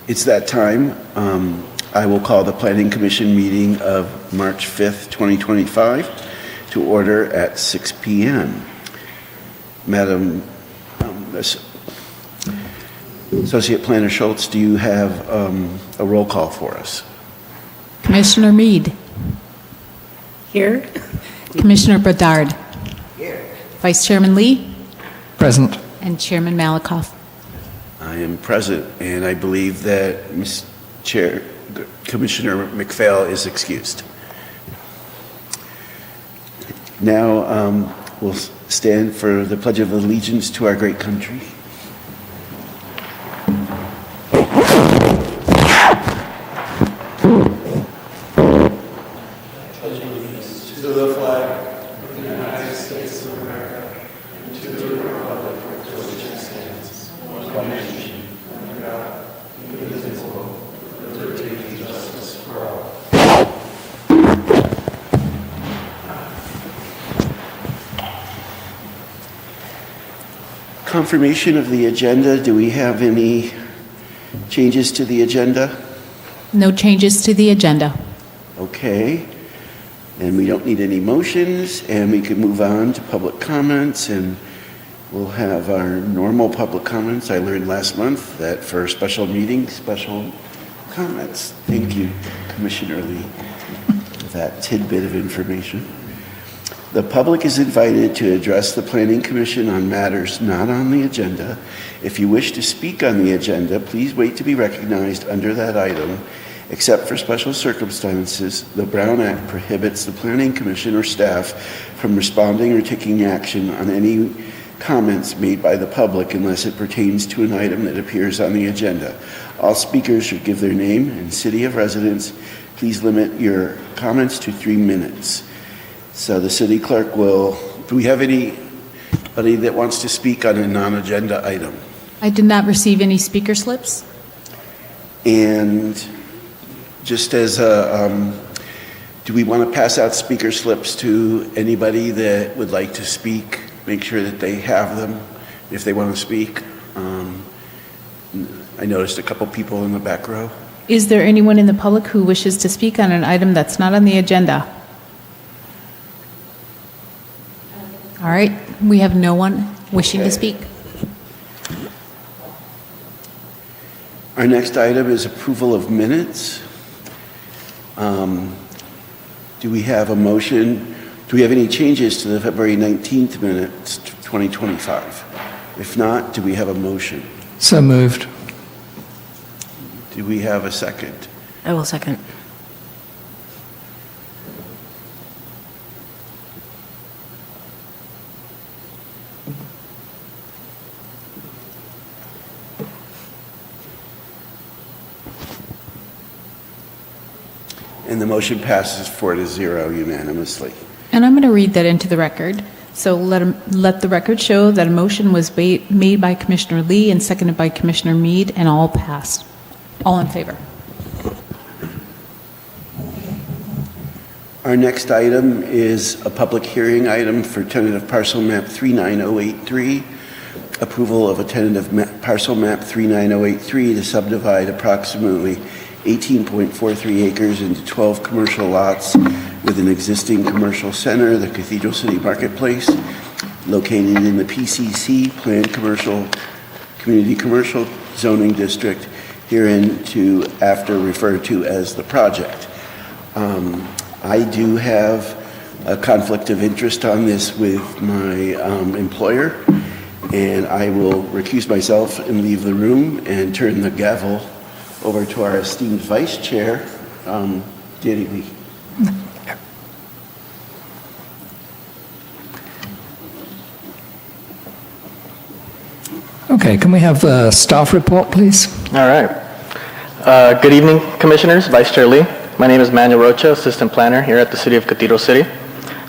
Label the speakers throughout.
Speaker 1: It's that time. I will call the Planning Commission meeting of March 5th, 2025 to order at 6 p.m. Madam Associate Planner Schultz, do you have a roll call for us?
Speaker 2: Commissioner Mead.
Speaker 3: Here.
Speaker 2: Commissioner Bedard.
Speaker 3: Here.
Speaker 2: Vice Chairman Lee.
Speaker 4: Present.
Speaker 2: And Chairman Malikoff.
Speaker 1: I am present, and I believe that Commissioner McPhail is excused. Now we'll stand for the Pledge of Allegiance to our great country. Confirmation of the agenda. Do we have any changes to the agenda?
Speaker 2: No changes to the agenda.
Speaker 1: Okay. And we don't need any motions, and we can move on to public comments, and we'll have our normal public comments. I learned last month that for special meetings, special comments. Thank you, Commissioner Lee, for that tidbit of information. The public is invited to address the Planning Commission on matters not on the agenda. If you wish to speak on the agenda, please wait to be recognized under that item. Except for special circumstances, the Brown Act prohibits the Planning Commission or staff from responding or taking action on any comments made by the public unless it pertains to an item that appears on the agenda. All speakers should give their name and city of residence. Please limit your comments to 3 minutes. So the city clerk will, do we have anybody that wants to speak on a non-agenda item?
Speaker 2: I did not receive any speaker slips.
Speaker 1: And just as do we want to pass out speaker slips to anybody that would like to speak? Make sure that they have them if they want to speak. I noticed a couple people in the back row.
Speaker 2: Is there anyone in the public who wishes to speak on an item that's not on the agenda? All right, we have no one wishing to speak.
Speaker 1: Our next item is approval of minutes. Do we have a motion? Do we have any changes to the February 19th minutes, 2025? If not, do we have a motion?
Speaker 4: So moved.
Speaker 1: Do we have a second?
Speaker 3: I will second.
Speaker 1: And the motion passes 4-0 unanimously.
Speaker 2: And I'm going to read that into the record. So let the record show that a motion was made by Commissioner Lee and seconded by Commissioner Mead, and all passed. All in favor.
Speaker 1: Our next item is a public hearing item for tentative parcel map 39083. Approval of a tentative parcel map 39083 to subdivide approximately 18.43 acres into 12 commercial lots with an existing commercial center, the Cathedral City Marketplace, located in the PCC, Planned Community Commercial Zoning District, hereinafter referred to as the project. I do have a conflict of interest on this with my employer, and I will recuse myself and leave the room and turn the gavel over to our esteemed Vice Chair, Danny Lee.
Speaker 4: Okay, can we have the staff report, please?
Speaker 5: All right. Good evening, Commissioners, Vice Chair Lee. My name is Manuel Rocha, Assistant Planner here at the City of Cathedral City.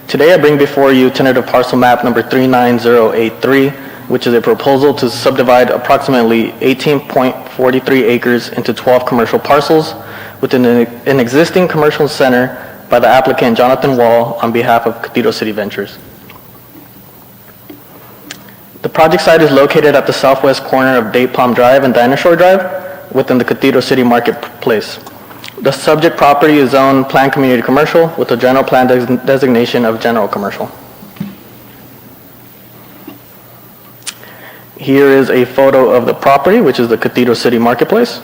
Speaker 5: Today I bring before you tentative parcel map number 39083, which is a proposal to subdivide approximately 18.43 acres into 12 commercial parcels within an existing commercial center by the applicant Jonathan Wall on behalf of Cathedral City Ventures. The project site is located at the southwest corner of Date Palm Drive and Dinosaur Drive. within the Cathedral City Marketplace. The subject property is zoned planned community commercial with a general plan designation of general commercial. Here is a photo of the property, which is the Cathedral City Marketplace.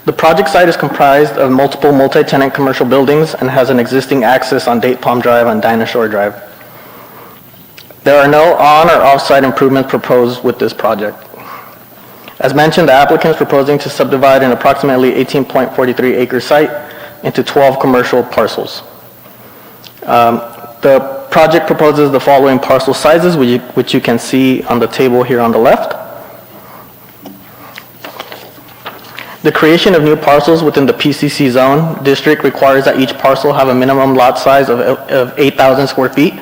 Speaker 5: The project site is comprised of multiple multi-tenant commercial buildings and has an existing access on Date Palm Drive and Dinosaur Drive. There are no on or off-site improvements proposed with this project. As mentioned, the applicant is proposing to subdivide an approximately 18.43 acre site into 12 commercial parcels. The project proposes the following parcel sizes, which you can see on the table here on the left. The creation of new parcels within the PCC zone district requires that each parcel have a minimum lot size of 8,000 square feet.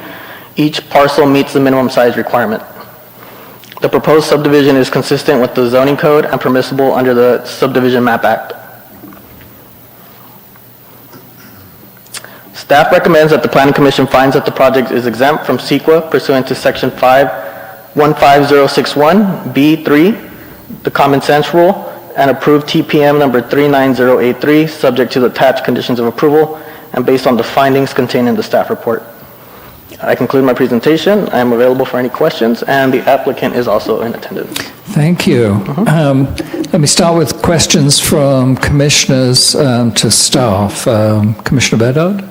Speaker 5: Each parcel meets the minimum size requirement. The proposed subdivision is consistent with the zoning code and permissible under the Subdivision Map Act. Staff recommends that the Planning Commission finds that the project is exempt from CEQA pursuant to Section 15061B3, the Common Sense Rule, and approved TPM number 39083, subject to the attached conditions of approval and based on the findings contained in the staff report. I conclude my presentation. I am available for any questions, and the applicant is also in attendance.
Speaker 4: Thank you. Let me start with questions from commissioners to staff. Commissioner Bedard?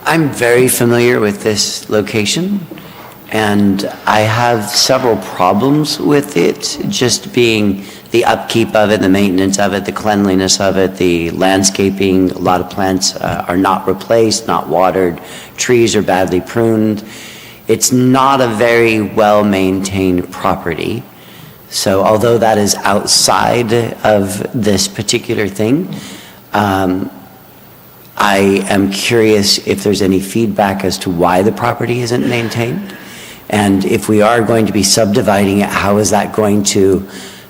Speaker 6: I'm very familiar with this location, and I have several problems with it, just being the upkeep of it, the maintenance of it, the cleanliness of it, the landscaping. A lot of plants are not replaced, not watered. Trees are badly pruned. It's not a very well-maintained property. So although that is outside of this particular thing, I am curious if there's any feedback as to why the property isn't maintained. And if we are going to be subdividing it, how is that going to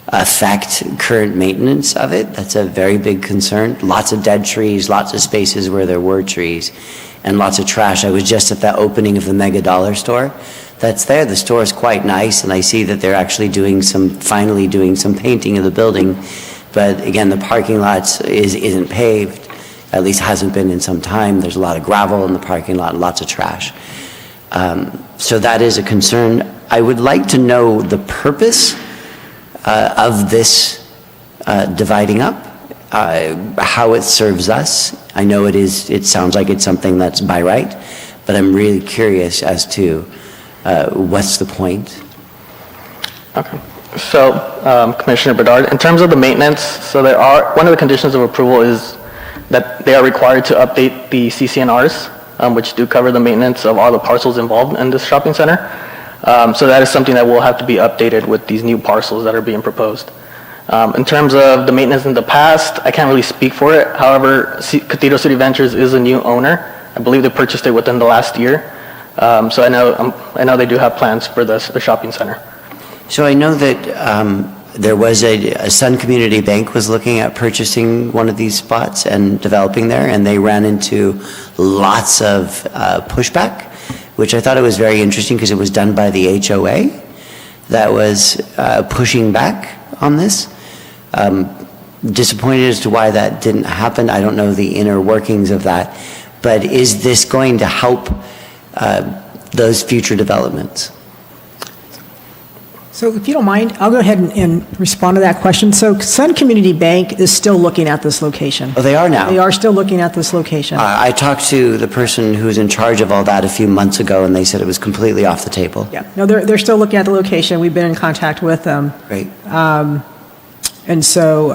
Speaker 6: affect current maintenance of it? That's a very big concern. Lots of dead trees, lots of spaces where there were trees, and lots of trash. I was just at that opening of the Mega Dollar store that's there. The store is quite nice, and I see that they're actually finally doing some painting of the building. But again, the parking lot isn't paved, at least hasn't been in some time. There's a lot of gravel in the parking lot and lots of trash. So that is a concern. I would like to know the purpose of this dividing up, how it serves us. I know it sounds like it's something that's by right, but I'm really curious as to what's the point.
Speaker 5: Okay. So, Commissioner Bedard, in terms of the maintenance, so one of the conditions of approval is that they are required to update the CCNRs, which do cover the maintenance of all the parcels involved in this shopping center. So that is something that will have to be updated with these new parcels that are being proposed. In terms of the maintenance in the past, I can't really speak for it. However, Cathedral City Ventures is a new owner. I believe they purchased it within the last year. So I know they do have plans for the shopping center.
Speaker 6: So I know that there was a Sun Community Bank was looking at purchasing one of these spots and developing there, and they ran into lots of pushback, which I thought it was very interesting because it was done by the HOA that was pushing back on this. Disappointed as to why that didn't happen. I don't know the inner workings of that, but is this going to help those future developments?
Speaker 7: So if you don't mind, I'll go ahead and respond to that question. So Sun Community Bank is still looking at this location.
Speaker 6: Oh, they are now?
Speaker 7: They are still looking at this location.
Speaker 6: I talked to the person who was in charge of all that a few months ago, and they said it was completely off the table.
Speaker 7: Yeah, no, they're still looking at the location. We've been in contact with them.
Speaker 6: Great.
Speaker 7: And so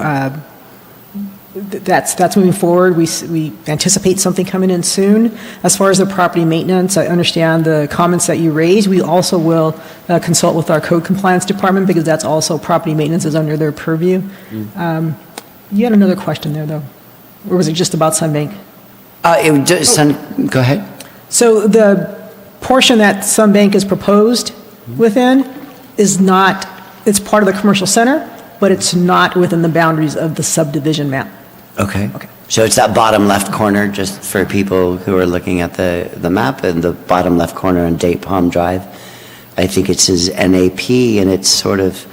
Speaker 7: that's moving forward. We anticipate something coming in soon. As far as the property maintenance, I understand the comments that you raised. We also will consult with our code compliance department because that's also property maintenance is under their purview. You had another question there, though. Or was it just about Sunbank?
Speaker 6: Go ahead.
Speaker 7: So the portion that Sunbank is proposed within is not, it's part of the commercial center, but it's not within the boundaries of the subdivision map.
Speaker 6: Okay. So it's that bottom left corner, just for people who are looking at the map, and the bottom left corner on Date Palm Drive. I think it says NAP, and it's sort of,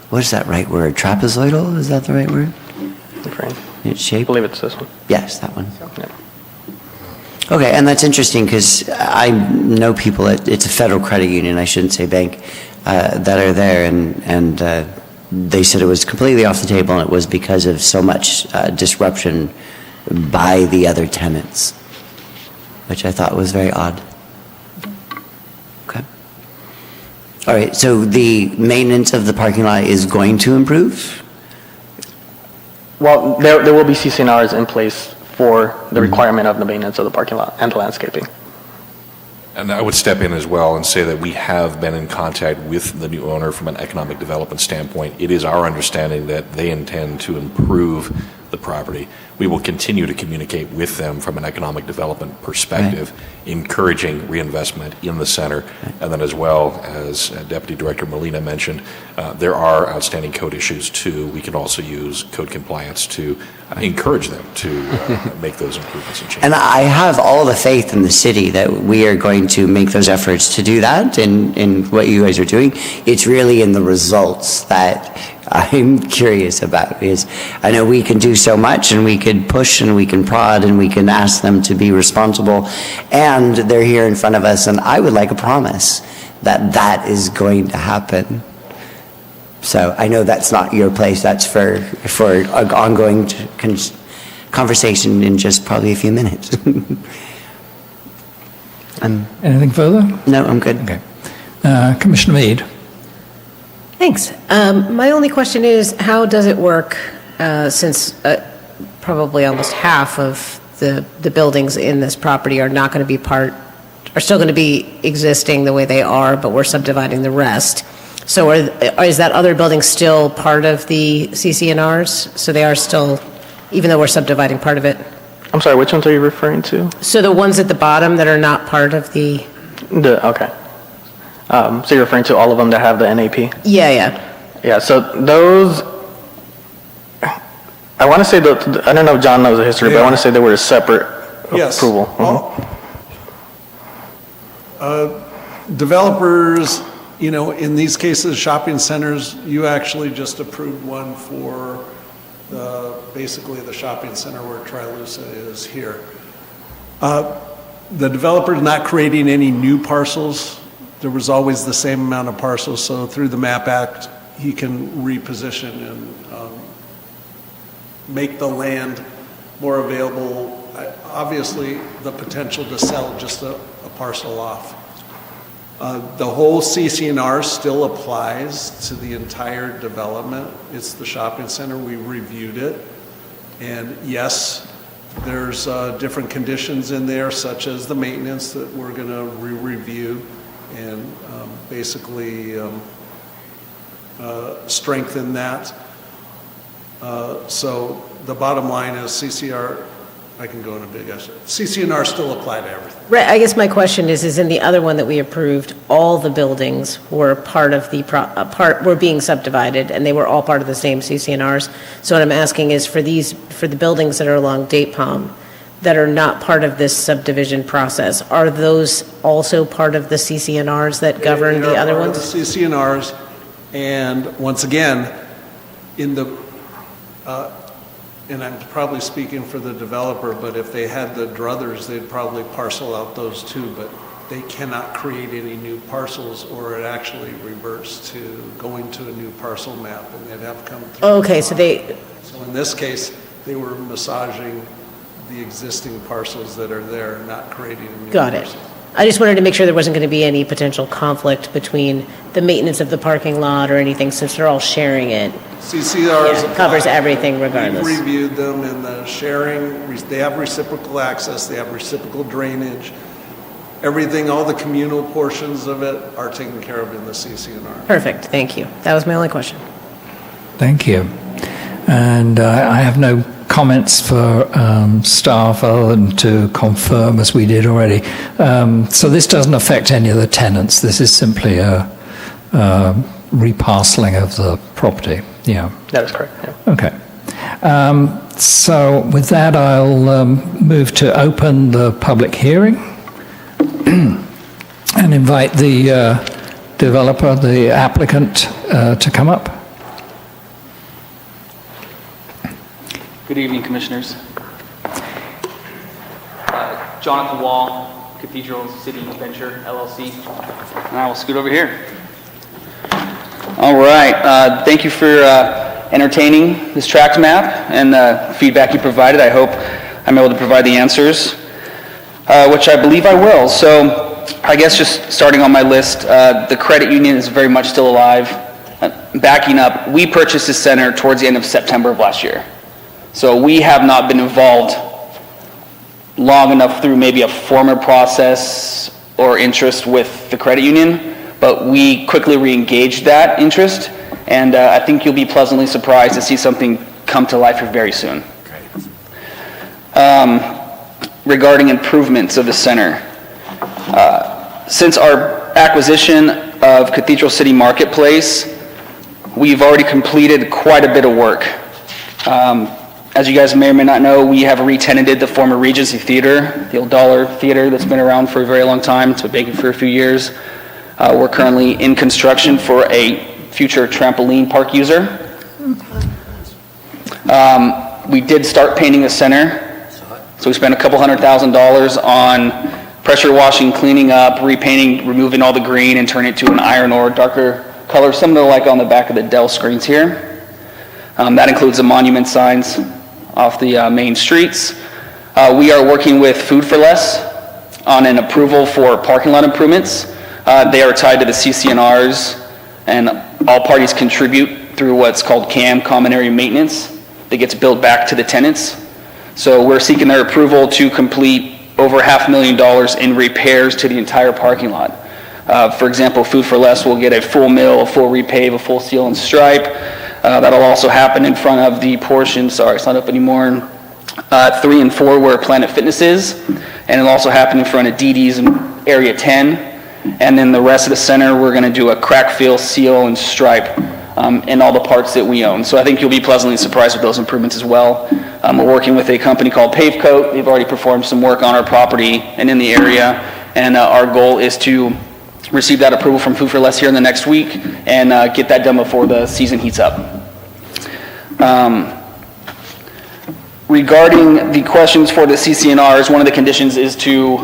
Speaker 6: what is that right word? Trapezoidal? Is that the right word?
Speaker 5: Frame.
Speaker 6: Its
Speaker 5: I
Speaker 6: shape?
Speaker 5: believe it's this one.
Speaker 6: Yes, that one.
Speaker 5: Yeah.
Speaker 6: Okay, and that's interesting because I know people, it's a federal credit union, I shouldn't say bank, that are there, and they said it was completely off the table, and it was because of so much disruption by the other tenants, which I thought was very odd. Okay. All right, so the maintenance of the parking lot is going to improve?
Speaker 5: Well, there will be CCNRs in place for the requirement of the maintenance of the parking lot and the landscaping.
Speaker 8: And I would step in as well and say that we have been in contact with the new owner from an economic development standpoint. It is our understanding that they intend to improve the property. We will continue to communicate with them from an economic development perspective, encouraging reinvestment in the center. And then as well, as Deputy Director Molina mentioned, there are outstanding code issues too. We can also use code compliance to encourage them to make those improvements and changes.
Speaker 6: And I have all the faith in the city that we are going to make those efforts to do that in what you guys are doing. It's really in the results that I'm curious about, because I know we can do so much, and we could push and we can prod and we can ask them to be responsible, and they're here in front of us, and I would like a promise that that is going to happen. So I know that's not your place, that's for an ongoing conversation in just probably a few minutes.
Speaker 4: Anything further?
Speaker 6: No, I'm good.
Speaker 4: Okay. Commissioner Mead?
Speaker 3: Thanks. My only question is, how does it work since probably almost half of the buildings in this property are not going to be are still going to be existing the way they are, but we're subdividing the rest. So is that other building still part of the CCNRs? So they are still, even though we're subdividing part of it?
Speaker 5: I'm sorry, which ones are you referring to?
Speaker 3: So the ones at the bottom that are not part of the...
Speaker 5: Okay. So you're referring to all of them that have the NAP?
Speaker 3: Yeah.
Speaker 5: Yeah, so those, I want to say that, I don't know if John knows the history, but I want to say they were a separate approval.
Speaker 9: Developers, in these cases, shopping centers, you actually just approved one for basically the shopping center where Trilusa is here. The developer's not creating any new parcels. There was always the same amount of parcels, so through the MAP Act, he can reposition and make the land more available. Obviously, the potential to sell just a parcel off. The whole CCNR still applies to the entire development. It's the shopping center. We reviewed it. And yes, there's different conditions in there, such as the maintenance that we're going to review and basically strengthen that. So the bottom line is CCR, I can go in a big essay. CCNR still apply to everything.
Speaker 3: Right, I guess my question is in the other one that we approved, all the buildings were part of the, were being subdivided, and they were all part of the same CCNRs. So what I'm asking is for the buildings that are along Date Palm, that are not part of this subdivision process, are those also part of the CCNRs that govern the other ones?
Speaker 9: The CCNRs, and once again, in the, and I'm probably speaking for the developer, but if they had the druthers, they'd probably parcel out those too, but they cannot create any new parcels, or it actually reverts to going to a new parcel map, and they'd have to come through.
Speaker 3: Okay, so
Speaker 9: So in this case, they were massaging the existing parcels that are there, not creating a new
Speaker 3: got it.
Speaker 9: parcel.
Speaker 3: I just wanted to make sure there wasn't going to be any potential conflict between the maintenance of the parking lot or anything, since they're all sharing it.
Speaker 9: CCRs
Speaker 3: Yeah, covers everything regardless.
Speaker 9: We've reviewed them, and the sharing, they have reciprocal access, they have reciprocal drainage. Everything, all the communal portions of it are taken care of in the CCNR.
Speaker 3: Perfect, thank you. That was my only question.
Speaker 4: Thank you. And I have no comments for staff other than to confirm, as we did already. So this doesn't affect any of the tenants. This is simply a reparceling of the property. Yeah.
Speaker 5: That is correct, yeah.
Speaker 4: Okay. So with that, I'll move to open the public hearing. and invite the developer, the applicant, to come up.
Speaker 10: Good evening, Commissioners. Jonathan Wall, Cathedral City Venture, LLC. And I will scoot over here. All right. Thank you for entertaining this tract map and the feedback you provided. I hope I'm able to provide the answers, which I believe I will. So I guess just starting on my list, the credit union is very much still alive. Backing up, we purchased this center towards the end of September of last year. So we have not been involved long enough through maybe a former process or interest with the credit union, but we quickly re-engaged that interest, and I think you'll be pleasantly surprised to see something come to life here very soon. Regarding improvements of the center, since our acquisition of Cathedral City Marketplace, we've already completed quite a bit of work. As you guys may or may not know, we have re-tenanted the former Regency Theater, the old Dollar Theater that's been around for a very long time. It's been vacant for a few years. We're currently in construction for a future trampoline park user. We did start painting the center, so we spent a couple $100,000 on pressure washing, cleaning up, repainting, removing all the green, and turning it to an iron ore, darker color, similar like on the back of the Dell screens here. That includes the monument signs off the main streets. We are working with Food for Less on an approval for parking lot improvements. They are tied to the CC&Rs, and all parties contribute through what's called CAM, Common Area Maintenance, that gets billed back to the tenants. So we're seeking their approval to complete over $500,000 in repairs to the entire parking lot. For example, Food for Less will get a full mill, a full repave, a full seal and stripe. That'll also happen in front of the portion, sorry, it's not up anymore, 3 and 4 where Planet Fitness is, and it'll also happen in front of DD's in Area 10, and then the rest of the center we're going to do a crack fill, seal, and stripe in all the parts that we own. So I think you'll be pleasantly surprised with those improvements as well. We're working with a company called Pavecoat. They've already performed some work on our property and in the area, and our goal is to receive that approval from Food for Less here in the next week and get that done before the season heats up. Regarding the questions for the CC&Rs, one of the conditions is to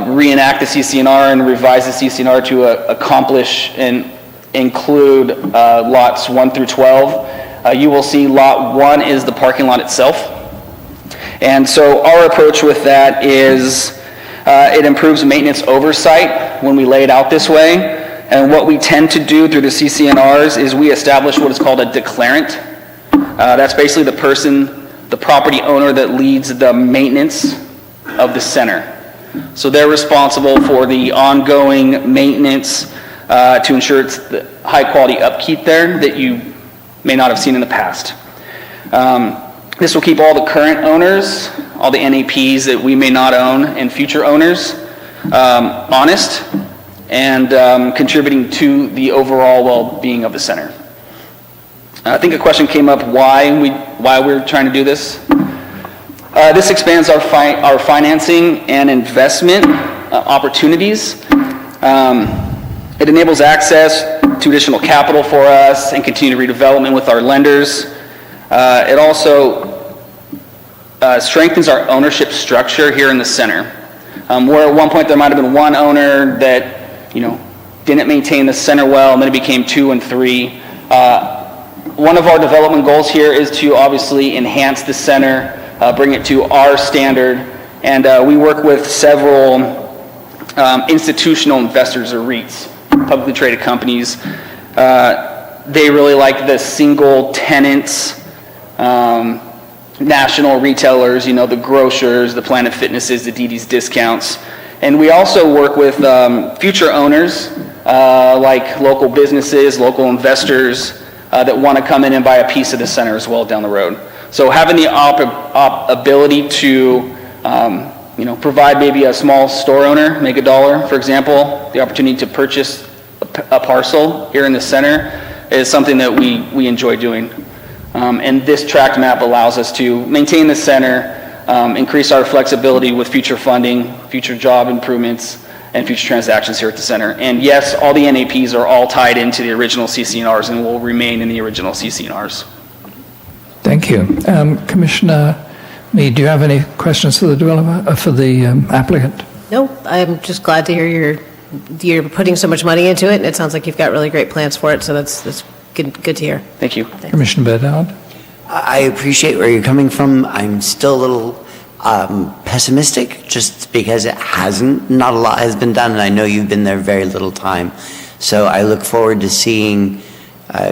Speaker 10: reenact the CC&R and revise the CC&R to accomplish and include lots 1 through 12. You will see lot 1 is the parking lot itself. And so our approach with that is it improves maintenance oversight when we lay it out this way. And what we tend to do through the CC&Rs is we establish what is called a declarant. That's basically the person, the property owner that leads the maintenance of the center. So they're responsible for the ongoing maintenance to ensure it's the high quality upkeep there that you may not have seen in the past. This will keep all the current owners, all the NAPs that we may not own, and future owners honest and contributing to the overall well-being of the center. I think a question came up why we're trying to do this. This expands our financing and investment opportunities. It enables access to additional capital for us and continued redevelopment with our lenders. It also strengthens our ownership structure here in the center. Where at one point there might have been one owner that didn't maintain the center well, and then it became 2 and 3. One of our development goals here is to obviously enhance the center, bring it to our standard, and we work with several institutional investors or REITs, publicly traded companies. They really like the single tenants, national retailers, the grocers, the Planet Fitnesses, the DD's discounts. And we also work with future owners, like local businesses, local investors, that want to come in and buy a piece of the center as well down the road. So having the ability to provide maybe a small store owner, make $1, for example, the opportunity to purchase a parcel here in the center is something that we enjoy doing. And this tract map allows us to maintain the center, increase our flexibility with future funding, future job improvements, and future transactions here at the center. And yes, all the NAPs are all tied into the original CCNRs and will remain in the original CCNRs.
Speaker 4: Thank you. Commissioner Mead, do you have any questions for the developer, for the applicant?
Speaker 3: No, I'm just glad to hear you're putting so much money into it, and it sounds like you've got really great plans for it, so that's good to hear.
Speaker 10: Thank you.
Speaker 4: Commissioner Bedard?
Speaker 6: I appreciate where you're coming from. I'm still a little pessimistic just because not a lot has been done, and I know you've been there very little time. So I look forward to seeing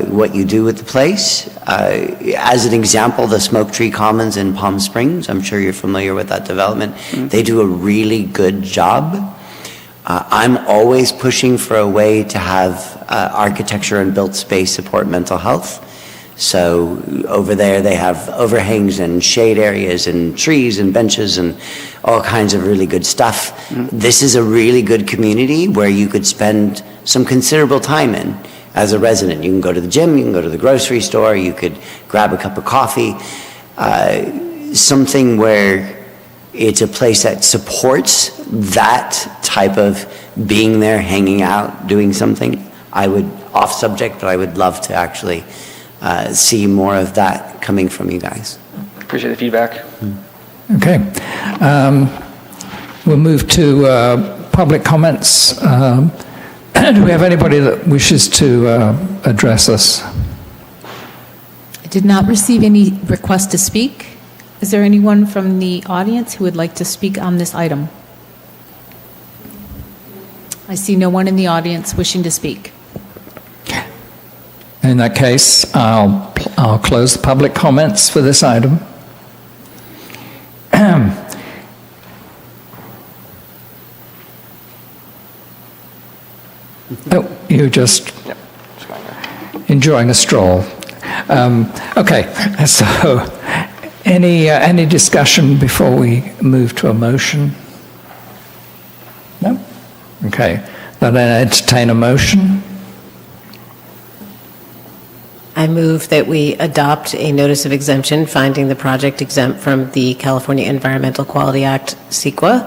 Speaker 6: what you do with the place. As an example, the Smoke Tree Commons in Palm Springs, I'm sure you're familiar with that development. Mm-hmm. They do a really good job. I'm always pushing for a way to have architecture and built space support mental health. So over there they have overhangs and shade areas and trees and benches and all kinds of really good stuff. Mm-hmm. This is a really good community where you could spend some considerable time in as a resident. You can go to the gym, you can go to the grocery store, you could grab a cup of coffee. Something where it's a place that supports that type of being there, hanging out, doing something. I would, off subject, but I would love to actually see more of that coming from you guys.
Speaker 10: Appreciate the feedback.
Speaker 4: Okay. We'll move to public comments. Do we have anybody that wishes to address us?
Speaker 2: I did not receive any request to speak. Is there anyone from the audience who would like to speak on this item? I see no one in the audience wishing to speak.
Speaker 4: In that case, I'll close the public comments for this item. Oh, you're just enjoying a stroll. Okay, so any discussion before we move to a motion? No? Okay, then I entertain a motion.
Speaker 3: I move that we adopt a notice of exemption finding the project exempt from the California Environmental Quality Act, CEQA,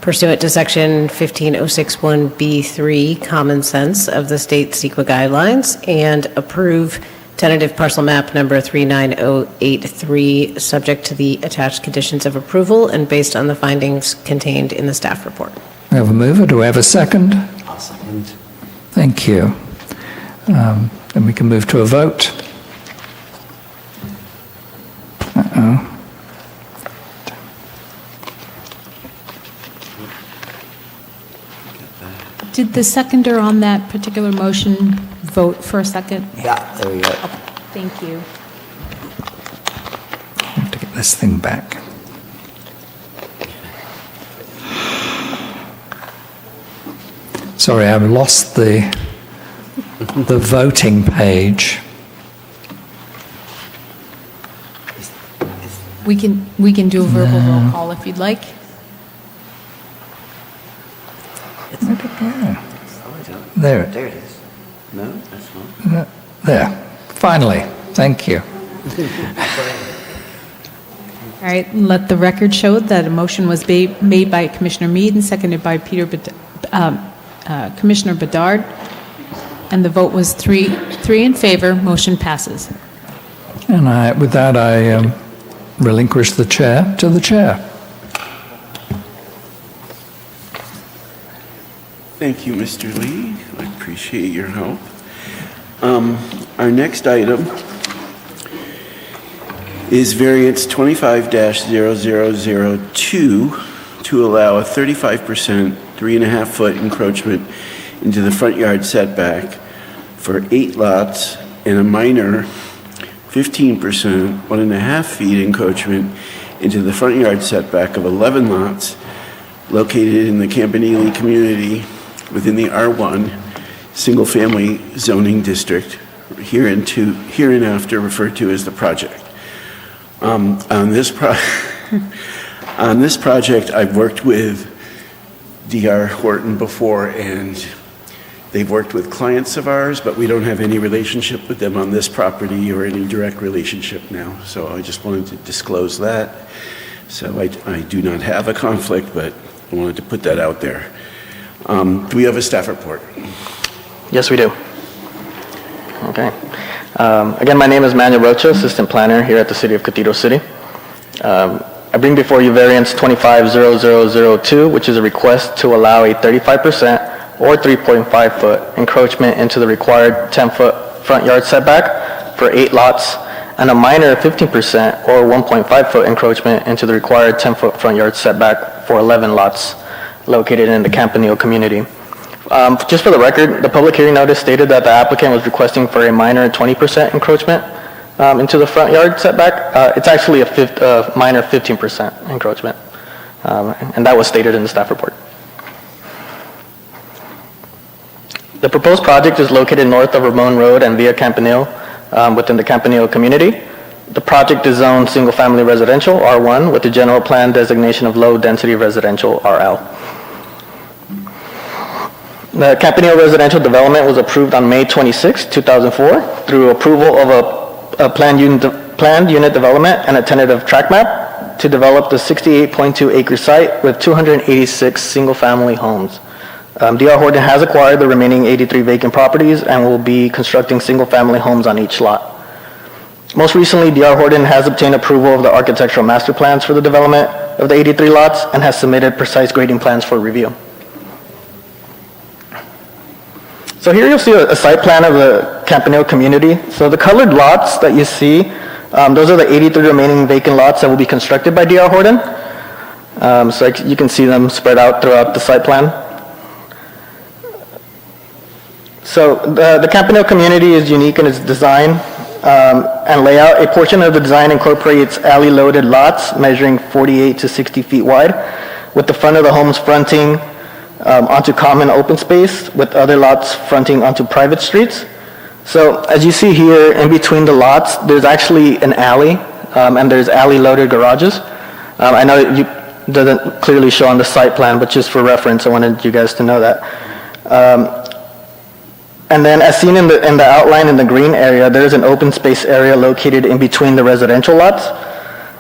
Speaker 3: pursuant to Section 15061B3 Common Sense of the state CEQA guidelines, and approve tentative parcel map number 39083, subject to the attached conditions of approval and based on the findings contained in the staff report.
Speaker 4: We have a mover. Do we have a second?
Speaker 6: I'll second.
Speaker 4: Thank you. Then we can move to a vote. Uh-oh.
Speaker 2: Did the seconder on that particular motion vote for a second?
Speaker 6: Yeah, there we go.
Speaker 2: Thank you.
Speaker 4: I have to get this thing back. Sorry, I've lost the voting page.
Speaker 2: We can do a verbal roll call if you'd like.
Speaker 4: There.
Speaker 6: There it is. No, that's not.
Speaker 4: There. Finally. Thank you.
Speaker 2: All right, let the record show that a motion was made by Commissioner Mead and seconded by Commissioner Bedard, and the vote was three in favor. Motion passes.
Speaker 4: And with that, I relinquish the chair to the chair.
Speaker 1: Thank you, Mr. Lee. I appreciate your help. Our next item is variance 25-0002 to allow a 35% 3.5-foot encroachment into the front yard setback for 8 lots and a minor 15% 1.5 feet encroachment into the front yard setback of 11 lots located in the Campanile community within the R1 single-family zoning district, hereinafter referred to as the project. On this project, I've worked with D.R. Horton before, and they've worked with clients of ours, but we don't have any relationship with them on this property or any direct relationship now. So I just wanted to disclose that. So I do not have a conflict, but I wanted to put that out there. Do we have a staff report?
Speaker 5: Yes, we do. Okay. Again, my name is Manuel Rocha, Assistant Planner here at the City of Cathedral City. I bring before you variance 250002, which is a request to allow a 35% or 3.5-foot encroachment into the required 10-foot front yard setback for 8 lots, and a minor 15% or 1.5-foot encroachment into the required 10-foot front yard setback for 11 lots located in the Campanile community. Just for the record, the public hearing notice stated that the applicant was requesting for a minor 20% encroachment into the front yard setback. It's actually a minor 15% encroachment, and that was stated in the staff report. The proposed project is located north of Ramon Road and via Campanile within the Campanile community. The project is zoned single-family residential, R1, with the general plan designation of low-density residential, RL. The Campanile residential development was approved on May 26, 2004, through approval of a planned unit development and a tentative tract map to develop the 68.2 acre site with 286 single-family homes. D.R. Horton has acquired the remaining 83 vacant properties and will be constructing single-family homes on each lot. Most recently, D.R. Horton has obtained approval of the architectural master plans for the development of the 83 lots and has submitted precise grading plans for review. So here you'll see a site plan of the Campanile community. So the colored lots that you see, those are the 83 remaining vacant lots that will be constructed by D.R. Horton. So you can see them spread out throughout the site plan. So the Campanile community is unique in its design and layout. A portion of the design incorporates alley-loaded lots measuring 48 to 60 feet wide, with the front of the homes fronting onto common open space, with other lots fronting onto private streets. So as you see here, in between the lots, there's actually an alley, and there's alley-loaded garages. I know it doesn't clearly show on the site plan, but just for reference, I wanted you guys to know that. And then as seen in the outline in the green area, there's an open space area located in between the residential lots.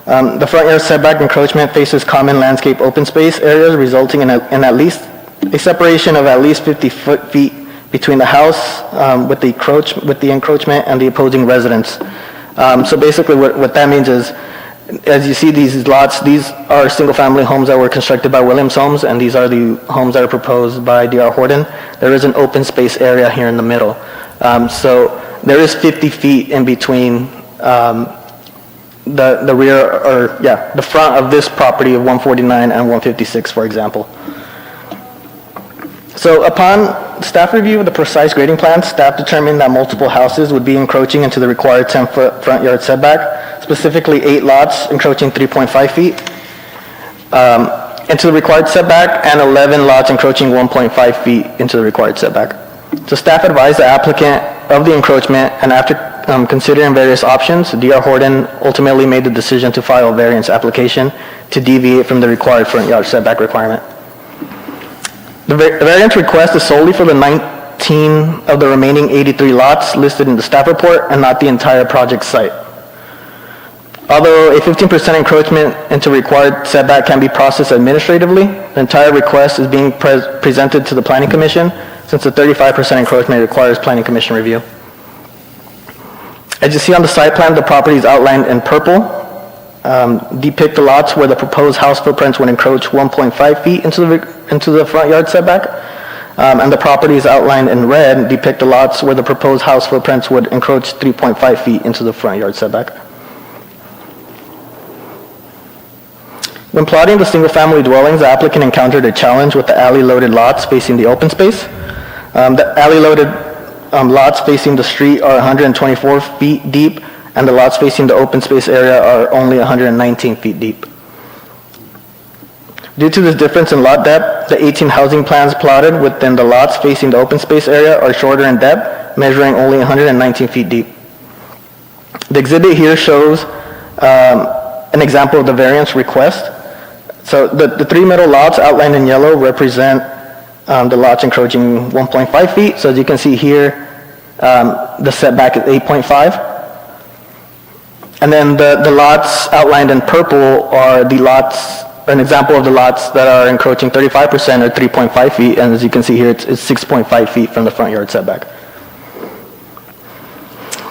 Speaker 5: The front yard setback encroachment faces common landscape open space areas, resulting in at least a separation of at least 50 feet between the house with the encroachment and the opposing residence. So basically what that means is, as you see these lots, these are single-family homes that were constructed by Williams Homes, and these are the homes that are proposed by D.R. Horton. There is an open space area here in the middle. So there is 50 feet in between the rear, or the front of this property of 149 and 156, for example. So upon staff review of the precise grading plan, staff determined that multiple houses would be encroaching into the required 10-foot front yard setback, specifically 8 lots encroaching 3.5 feet into the required setback, and 11 lots encroaching 1.5 feet into the required setback. So staff advised the applicant of the encroachment, and after considering various options, D.R. Horton ultimately made the decision to file a variance application to deviate from the required front yard setback requirement. The variance request is solely for the 19 of the remaining 83 lots listed in the staff report and not the entire project site. Although a 15% encroachment into required setback can be processed administratively, the entire request is being presented to the Planning Commission, since the 35% encroachment requires Planning Commission review. As you see on the site plan, the properties outlined in purple depict the lots where the proposed house footprints would encroach 1.5 feet into the front yard setback, and the properties outlined in red depict the lots where the proposed house footprints would encroach 3.5 feet into the front yard setback. When plotting the single-family dwellings, the applicant encountered a challenge with the alley-loaded lots facing the open space. The alley-loaded lots facing the street are 124 feet deep, and the lots facing the open space area are only 119 feet deep. Due to this difference in lot depth, the 18 housing plans plotted within the lots facing the open space area are shorter in depth, measuring only 119 feet deep. The exhibit here shows an example of the variance request. So the 3 middle lots outlined in yellow represent the lots encroaching 1.5 feet. So as you can see here, the setback is 8.5. And then the lots outlined in purple are the lots an example of the lots that are encroaching 35% or 3.5 feet, and as you can see here, it's 6.5 feet from the front yard setback.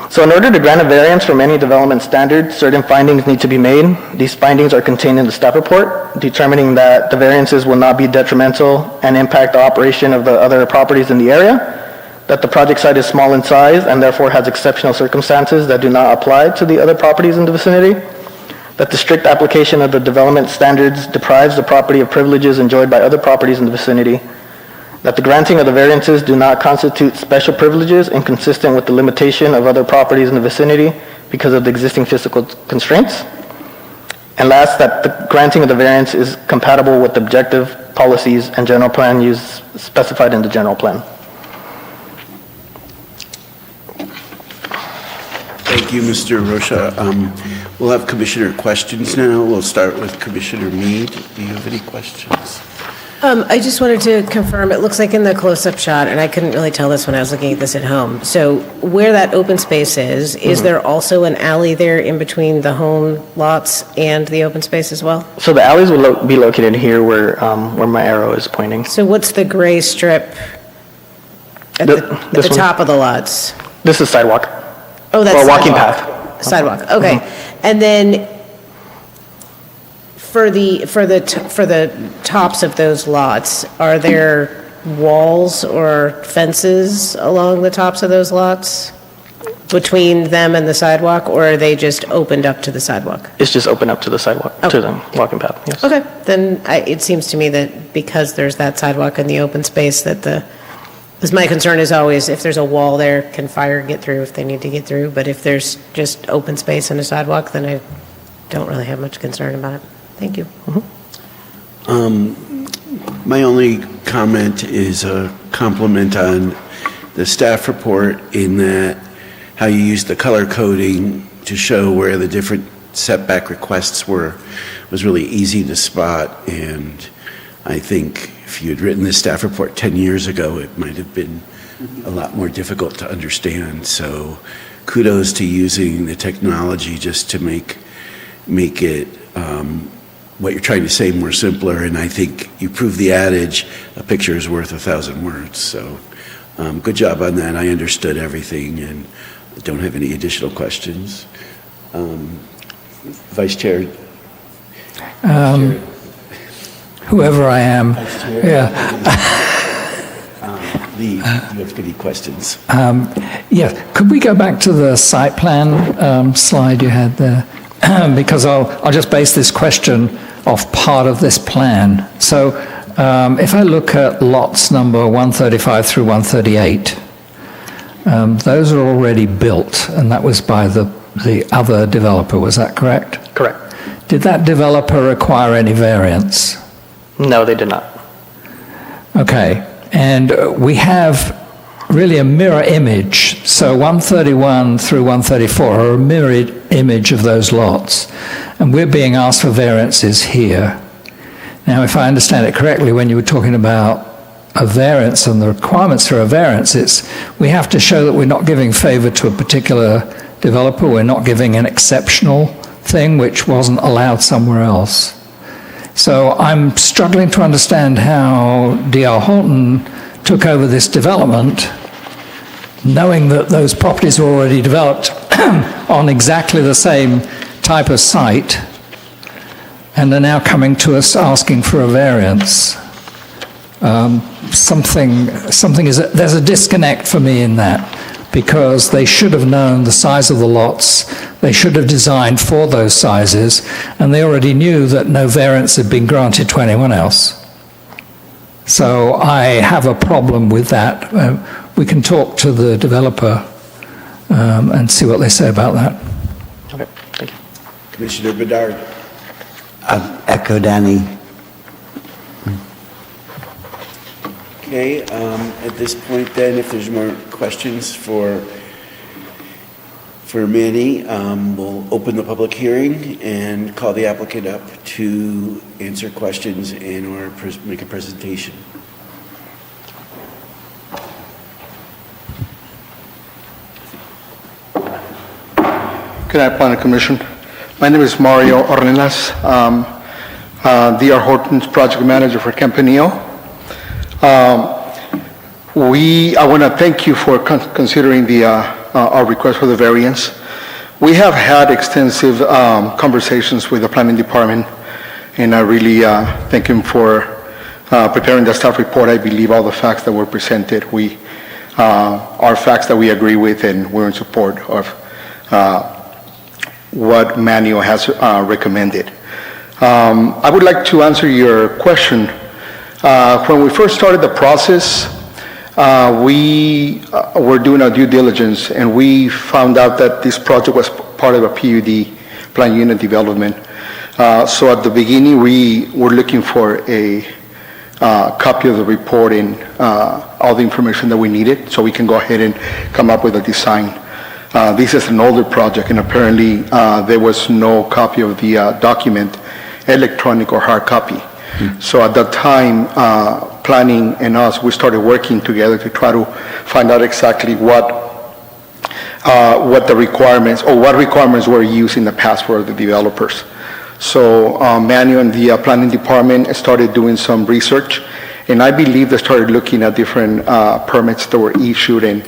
Speaker 5: So in order to grant a variance from any development standard, certain findings need to be made. These findings are contained in the staff report, determining that the variances will not be detrimental and impact the operation of the other properties in the area, that the project site is small in size and therefore has exceptional circumstances that do not apply to the other properties in the vicinity, that the strict application of the development standards deprives the property of privileges enjoyed by other properties in the vicinity, that the granting of the variances do not constitute special privileges inconsistent with the limitation of other properties in the vicinity because of the existing physical constraints, and last, that the granting of the variance is compatible with objective policies and general plan use specified in the general plan.
Speaker 1: Thank you, Mr. Rocha. We'll have Commissioner questions now. We'll start with Commissioner Mead. Do you have any questions?
Speaker 3: I just wanted to confirm, it looks like in the close-up shot, and I couldn't really tell this when I was looking at this at home, so where that open space is there also an alley there in between the home lots and the open space as well?
Speaker 5: So the alleys will be located here where my arrow is pointing.
Speaker 3: So what's the gray strip at
Speaker 5: This
Speaker 3: the
Speaker 5: one?
Speaker 3: top of the lots?
Speaker 5: This is sidewalk.
Speaker 3: Oh, that's
Speaker 5: Or walking
Speaker 3: sidewalk.
Speaker 5: path.
Speaker 3: Sidewalk, okay. And then for the tops of those lots, are there walls or fences along the tops of those lots between them and the sidewalk, or are they just opened up to the sidewalk?
Speaker 5: It's just open up to the sidewalk, to the walking path, yes.
Speaker 3: Okay, then it seems to me that because there's that sidewalk in the open space, that because my concern is always, if there's a wall there, can fire get through if they need to get through? But if there's just open space and a sidewalk, then I don't really have much concern about it. Thank you.
Speaker 1: My only comment is a compliment on the staff report in that how you used the color coding to show where the different setback requests were was really easy to spot, and I think if you had written this staff report 10 years ago, it might have been a lot more difficult to understand. So kudos to using the technology just to make it what you're trying to say more simpler, and I think you proved the adage, a picture is worth 1,000 words. So good job on that. I understood everything and don't have any additional questions. Vice Chair.
Speaker 4: Whoever I am. Yeah.
Speaker 1: Lee, do you have any questions?
Speaker 4: Yeah. Could we go back to the site plan slide you had there? Because I'll just base this question off part of this plan. So if I look at lots number 135 through 138, those are already built, and that was by the other developer, was that correct?
Speaker 5: Correct.
Speaker 4: Did that developer require any variance?
Speaker 5: No, they did not.
Speaker 4: Okay, and we have really a mirror image. So 131 through 134 are a mirrored image of those lots, and we're being asked for variances here. Now, if I understand it correctly, when you were talking about a variance and the requirements for a variance, we have to show that we're not giving favor to a particular developer, we're not giving an exceptional thing which wasn't allowed somewhere else. So I'm struggling to understand how D.R. Horton took over this development, knowing that those properties were already developed on exactly the same type of site, and are now coming to us asking for a variance. There's a disconnect for me in that, because they should have known the size of the lots, they should have designed for those sizes, and they already knew that no variance had been granted to anyone else. So I have a problem with that. We can talk to the developer and see what they say about that.
Speaker 5: Okay, thank you.
Speaker 1: Commissioner Bedard.
Speaker 6: Echo Danny.
Speaker 1: Okay, at this point then, if there's more questions for Manny, we'll open the public hearing and call the applicant up to answer questions and or make a presentation.
Speaker 11: Good night, Planning Commission. My name is Mario Ornelas. D.R. Horton's project manager for Campanile. I want to thank you for considering our request for the variance. We have had extensive conversations with the planning department, and I really thank him for preparing the staff report. I believe all the facts that were presented are facts that we agree with, and we're in support of what Manuel has recommended. I would like to answer your question. When we first started the process, we were doing our due diligence, and we found out that this project was part of a PUD, plan unit development. So at the beginning, we were looking for a copy of the report and all the information that we needed, so we can go ahead and come up with a design. This is an older project, and apparently there was no copy of the document, electronic or hard copy. So at that time, planning and us, we started working together to try to find out exactly what the requirements, or what requirements were used in the past for the developers. So Manuel and the planning department started doing some research, and I believe they started looking at different permits that were issued, and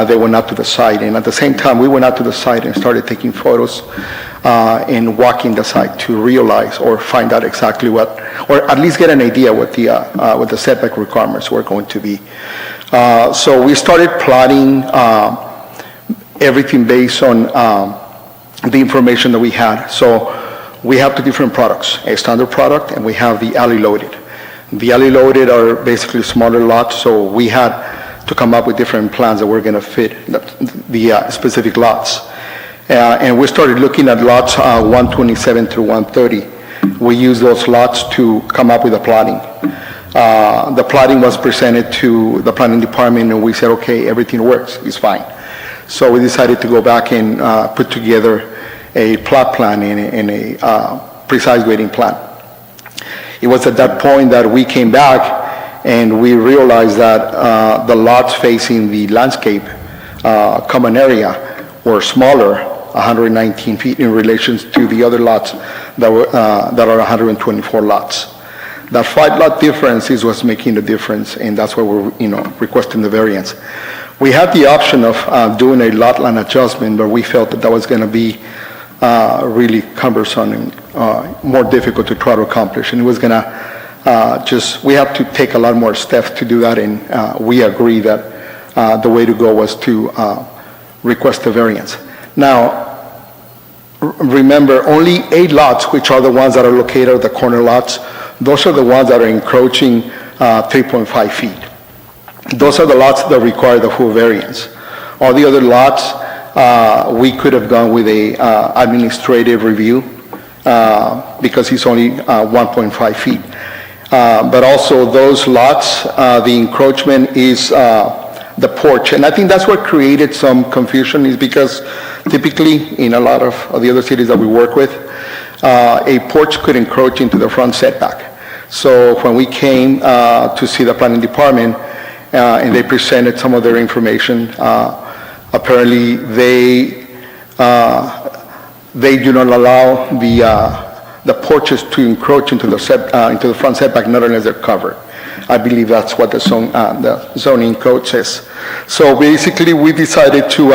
Speaker 11: they went out to the site. And at the same time, we went out to the site and started taking photos and walking the site to realize or find out exactly what, or at least get an idea what the setback requirements were going to be. So we started plotting everything based on the information that we had. So we have two different products, a standard product, and we have the alley loaded. The alley loaded are basically smaller lots, so we had to come up with different plans that were going to fit the specific lots. And we started looking at lots 127 through 130. We used those lots to come up with a plotting. The plotting was presented to the planning department, and we said, okay, everything works, it's fine. So we decided to go back and put together a plot plan and a precise grading plan. It was at that point that we came back and we realized that the lots facing the landscape common area were smaller, 119 feet in relation to the other lots that are 124 lots. That 5 lot difference is what's making the difference, and that's why we're requesting the variance. We had the option of doing a lot line adjustment, but we felt that was going to be really cumbersome and more difficult to try to accomplish, and it was going to we have to take a lot more steps to do that, and we agree that the way to go was to request the variance. Now, remember, only 8 lots, which are the ones that are located at the corner lots, those are the ones that are encroaching 3.5 feet. Those are the lots that require the full variance. All the other lots, we could have gone with a administrative review because it's only 1.5 feet. But also those lots, the encroachment is the porch. And I think that's what created some confusion, is because typically in a lot of the other cities that we work with, a porch could encroach into the front setback. So when we came to see the planning department and they presented some of their information, apparently they do not allow the porches to encroach into the front setback, not unless they're covered. I believe that's what the zoning code says. So basically, we decided to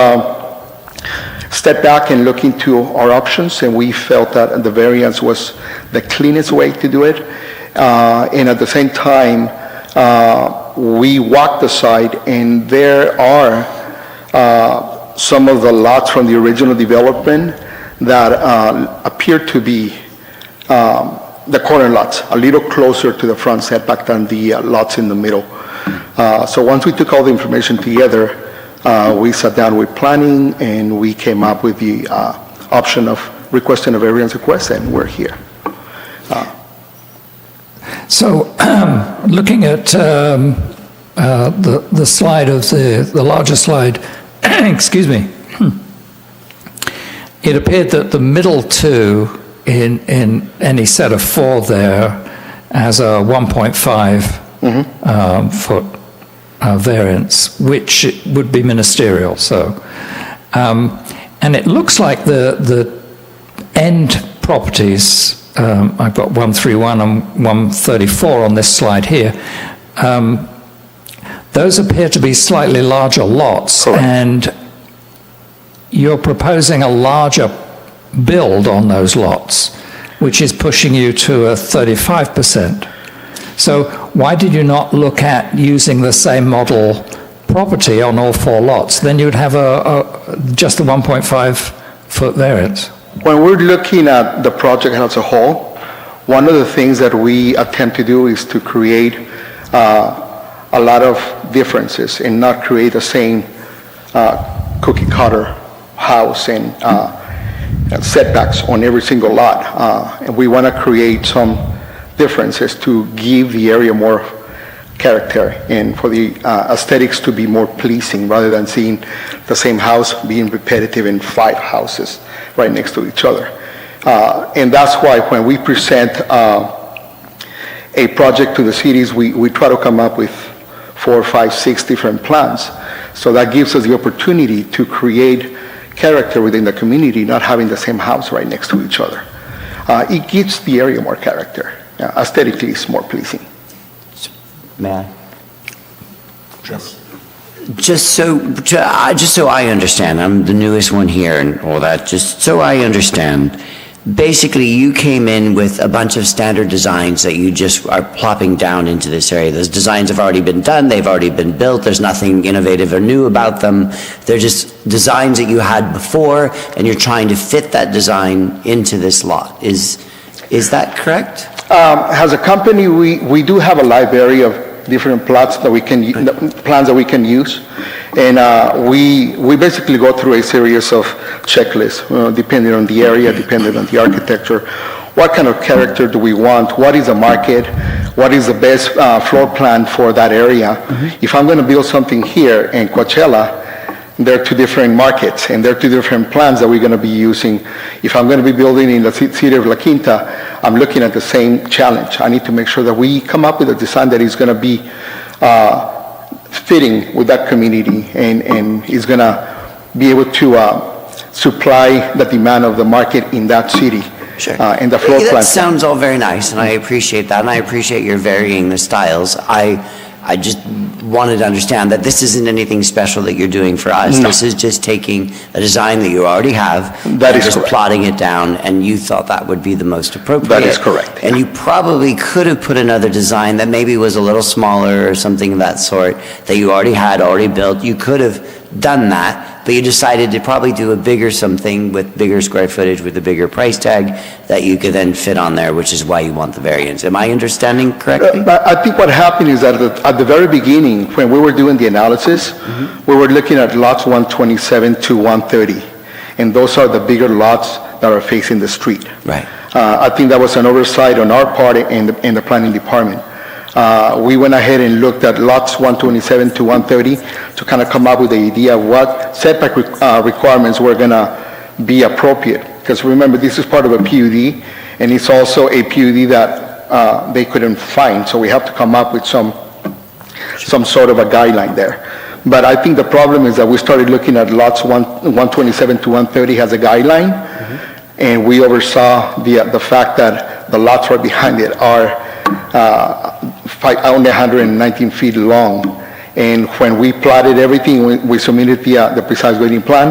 Speaker 11: step back and look into our options, and we felt that the variance was the cleanest way to do it. And at the same time, we walked the site, and there are some of the lots from the original development that appear to be the corner lots, a little closer to the front setback than the lots in the middle. So once we took all the information together, we sat down with planning, and we came up with the option of requesting a variance request, and we're here.
Speaker 4: So looking at the slide of the larger slide, excuse me, it appeared that the middle two in any set of 4 there has a 1.5 foot variance, which would be ministerial. So, and it looks like the end properties I've got 131 and 134 on this slide here. Those appear to be slightly larger lots, and you're proposing a larger build on those lots, which is pushing you to a 35%. So why did you not look at using the same model property on all 4 lots? Then you'd have just a 1.5-foot variance.
Speaker 11: When we're looking at the project as a whole, one of the things that we attempt to do is to create a lot of differences and not create the same cookie cutter house and setbacks on every single lot. And we want to create some differences to give the area more character and for the aesthetics to be more pleasing rather than seeing the same house being repetitive in 5 houses right next to each other. And that's why when we present a project to the cities, we try to come up with 4, 5, 6 different plans. So that gives us the opportunity to create character within the community, not having the same house right next to each other. It gives the area more character. Aesthetically, it's more pleasing.
Speaker 6: May I? Just so I understand, I'm the newest one here and all that, just so I understand, basically you came in with a bunch of standard designs that you just are plopping down into this area. Those designs have already been done, they've already been built, there's nothing innovative or new about them. They're just designs that you had before, and you're trying to fit that design into this lot. Is that correct?
Speaker 11: As a company, we do have a library of different plans that we can use, and we basically go through a series of checklists depending on the area, depending on the architecture. What kind of character do we want? What is the market? What is the best floor plan for that area? Mm-hmm. If I'm going to build something here in Coachella, there are 2 different markets, and there are 2 different plans that we're going to be using. If I'm going to be building in the city of La Quinta, I'm looking at the same challenge. I need to make sure that we come up with a design that is going to be fitting with that community and is going to be able to supply the demand of the market in that city.
Speaker 6: Sure.
Speaker 11: And the floor plan.
Speaker 6: That sounds all very nice, and I appreciate that, and I appreciate your varying the styles. I just wanted to understand that this isn't anything special that you're doing for us.
Speaker 11: No.
Speaker 6: This is just taking a design that you already have
Speaker 11: That
Speaker 6: and
Speaker 11: is
Speaker 6: just
Speaker 11: correct.
Speaker 6: plotting it down, and you thought that would be the most appropriate.
Speaker 11: That is correct.
Speaker 6: And you probably could have put another design that maybe was a little smaller or something of that sort that you already built. You could have done that, but you decided to probably do a bigger something with bigger square footage with a bigger price tag that you could then fit on there, which is why you want the variance. Am I understanding correctly?
Speaker 11: I think what happened is that at the very beginning, when we were doing the analysis, we were looking at lots 127 to 130, and those are the bigger lots that are facing the street.
Speaker 6: Right.
Speaker 11: I think that was an oversight on our part in the planning department. We went ahead and looked at lots 127 to 130 to kind of come up with the idea of what setback requirements were going to be appropriate. Because remember, this is part of a PUD, and it's also a PUD that they couldn't find. So we have to come up with some sort of a guideline there. But I think the problem is that we started looking at lots 127 to 130 as a guideline, and we oversaw the fact that the lots right behind it are only 119 feet long. And when we plotted everything, we submitted the precise grading plan,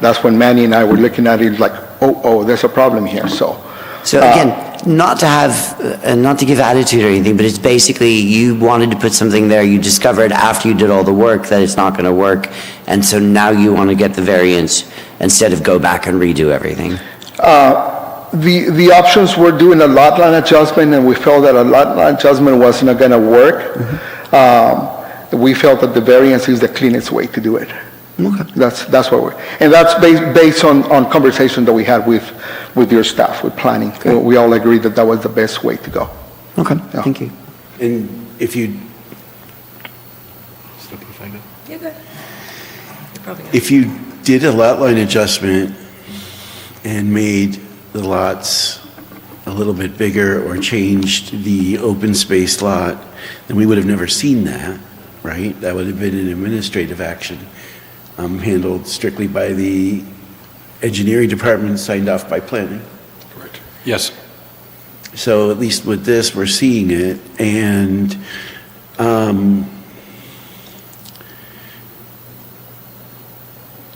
Speaker 11: that's when Manny and I were looking at it like, oh, there's a problem here, so.
Speaker 6: So again, not to give attitude or anything, but it's basically you wanted to put something there, you discovered after you did all the work that it's not going to work, and so now you want to get the variance instead of go back and redo everything.
Speaker 11: The options were doing a lot line adjustment, and we felt that a lot line adjustment wasn't going to work. We felt that the variance is the cleanest way to do it.
Speaker 6: Okay.
Speaker 11: That's what and that's based on conversation that we had with your staff, with planning.
Speaker 6: Okay.
Speaker 11: We all agreed that was the best way to go.
Speaker 6: Okay,
Speaker 11: Yeah.
Speaker 6: thank you.
Speaker 1: And if you, if you did a lot line adjustment and made the lots a little bit bigger or changed the open space lot, then we would have never seen that, right? That would have been an administrative action handled strictly by the engineering department, signed off by planning.
Speaker 8: Correct. Yes.
Speaker 1: So at least with this, we're seeing it, and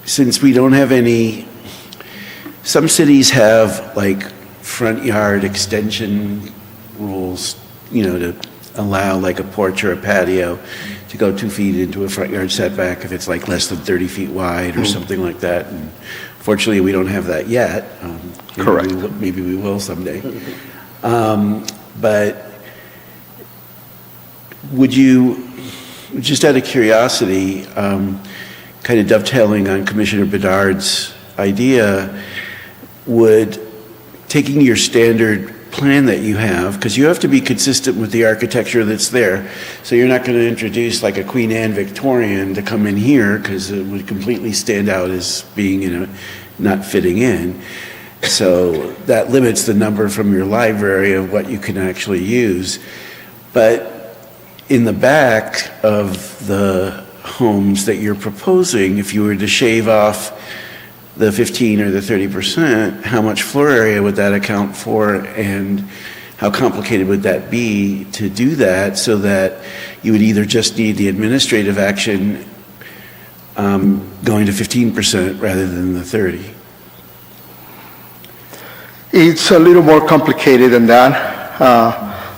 Speaker 1: since we don't have any, some cities have like front yard extension rules, you know, to allow like a porch or a patio to go 2 feet into a front yard setback if it's like less than 30 feet wide or something like that. And fortunately, we don't have that yet.
Speaker 11: Correct.
Speaker 1: Maybe we will someday. But would you, just out of curiosity, kind of dovetailing on Commissioner Bedard's idea, would taking your standard plan that you have, because you have to be consistent with the architecture that's there, so you're not going to introduce like a Queen Anne Victorian to come in here because it would completely stand out as being not fitting in. So that limits the number from your library of what you can actually use. But in the back of the homes that you're proposing, if you were to shave off the 15 or the 30%, how much floor area would that account for, and how complicated would that be to do that, so that you would either just need the administrative action going to 15% rather than the 30?
Speaker 11: It's a little more complicated than that.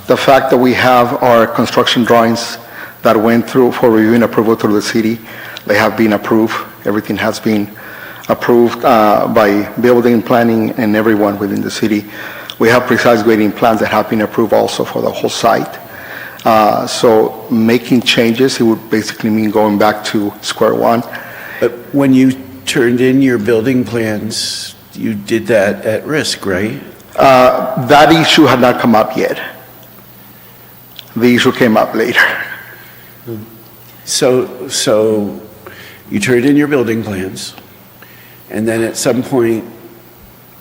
Speaker 11: The fact that we have our construction drawings that went through for review and approval through the city, they have been approved. Everything has been approved by building, planning, and everyone within the city. We have precise grading plans that have been approved also for the whole site. So making changes, it would basically mean going back to square one.
Speaker 1: But when you turned in your building plans, you did that at risk, right?
Speaker 11: That issue had not come up yet. The issue came up later.
Speaker 1: So you turned in your building plans, and then at some point,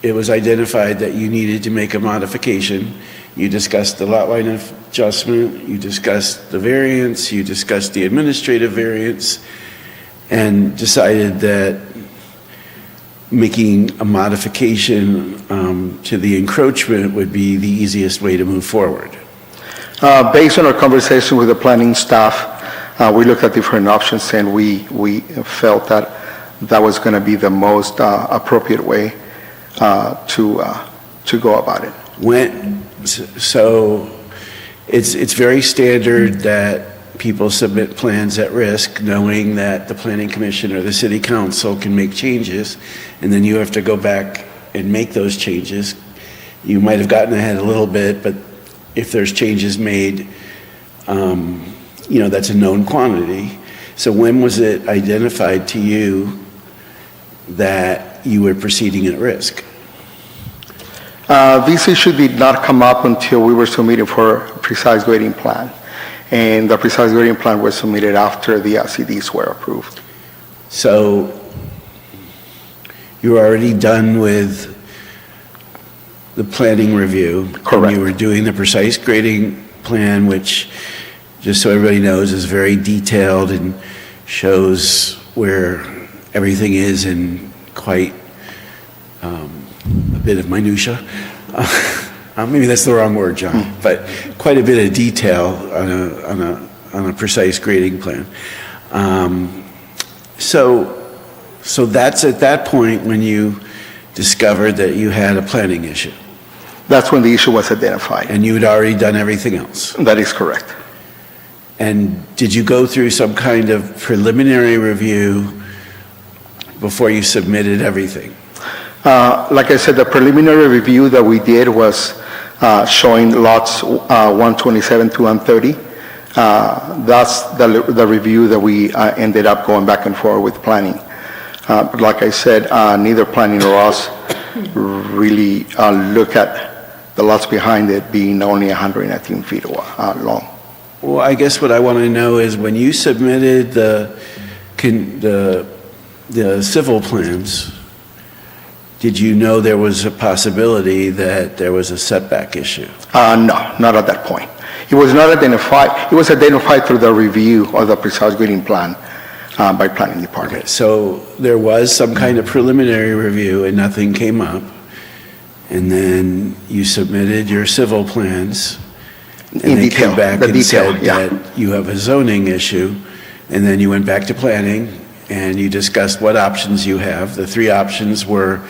Speaker 1: it was identified that you needed to make a modification. You discussed the lot line adjustment, you discussed the variance, you discussed the administrative variance, and decided that making a modification to the encroachment would be the easiest way to move forward.
Speaker 11: Based on our conversation with the planning staff, we looked at different options, and we felt that that was going to be the most appropriate way to go about it.
Speaker 1: So it's very standard that people submit plans at risk, knowing that the planning commission or the city council can make changes, and then you have to go back and make those changes. You might have gotten ahead a little bit, but if there's changes made, that's a known quantity. So when was it identified to you that you were proceeding at risk?
Speaker 11: This issue did not come up until we were submitting for a precise grading plan. And the precise grading plan was submitted after the LCDs were approved.
Speaker 1: So you were already done with the planning review.
Speaker 11: Correct.
Speaker 1: And you were doing the precise grading plan, which, just so everybody knows, is very detailed and shows where everything is in quite a bit of minutia. Maybe that's the wrong word, John, but quite a bit of detail on a precise grading plan. So that's at that point when you discovered that you had a planning issue.
Speaker 11: That's when the issue was identified.
Speaker 1: And you had already done everything else.
Speaker 11: That is correct.
Speaker 1: And did you go through some kind of preliminary review before you submitted everything?
Speaker 11: Like I said, the preliminary review that we did was showing lots 127 to 130. That's the review that we ended up going back and forth with planning. But like I said, neither planning nor us really look at the lots behind it being only 118 feet long.
Speaker 1: Well, I guess what I want to know is when you submitted the civil plans, did you know there was a possibility that there was a setback issue?
Speaker 11: No, not at that point. It was not identified. It was identified through the review of the precise grading plan by planning department.
Speaker 1: Okay, so there was some kind of preliminary review and nothing came up. and then you submitted your civil plans. And
Speaker 11: In
Speaker 1: they
Speaker 11: detail,
Speaker 1: came back
Speaker 11: the
Speaker 1: and
Speaker 11: detail,
Speaker 1: said
Speaker 11: yeah.
Speaker 1: that you have a zoning issue, and then you went back to planning, and you discussed what options you have. The three options were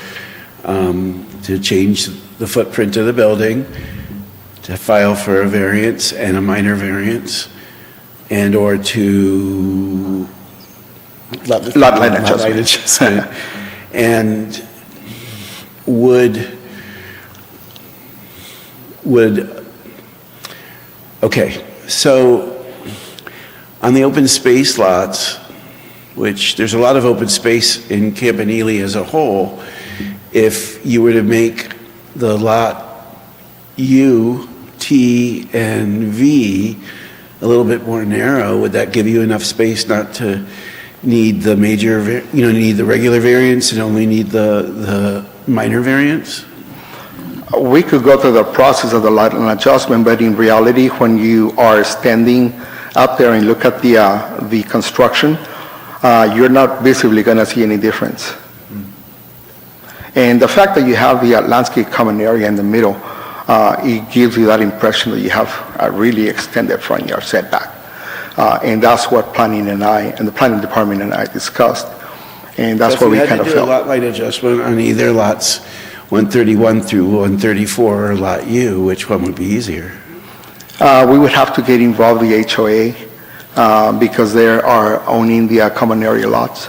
Speaker 1: to change the footprint of the building, to file for a variance and a minor variance, and/or to...
Speaker 11: Lot line adjustment.
Speaker 1: adjustment. And would, okay, so on the open space lots, which there's a lot of open space in Campanile as a whole, if you were to make the lot U, T, and V a little bit more narrow, would that give you enough space not to need the major, need the regular variance and only need the minor variance?
Speaker 11: We could go through the process of the lot line adjustment, but in reality, when you are standing up there and look at the construction, you're not visibly going to see any difference. And the fact that you have the landscape common area in the middle, it gives you that impression that you have a really extended front yard setback. And that's what planning and the planning department and I discussed. And that's what we kind of
Speaker 1: If you had to do a
Speaker 11: felt.
Speaker 1: lot line adjustment on either lots 131 through 134 or Lot U, which one would be easier?
Speaker 11: We would have to get involved the HOA because they are owning the common area lots.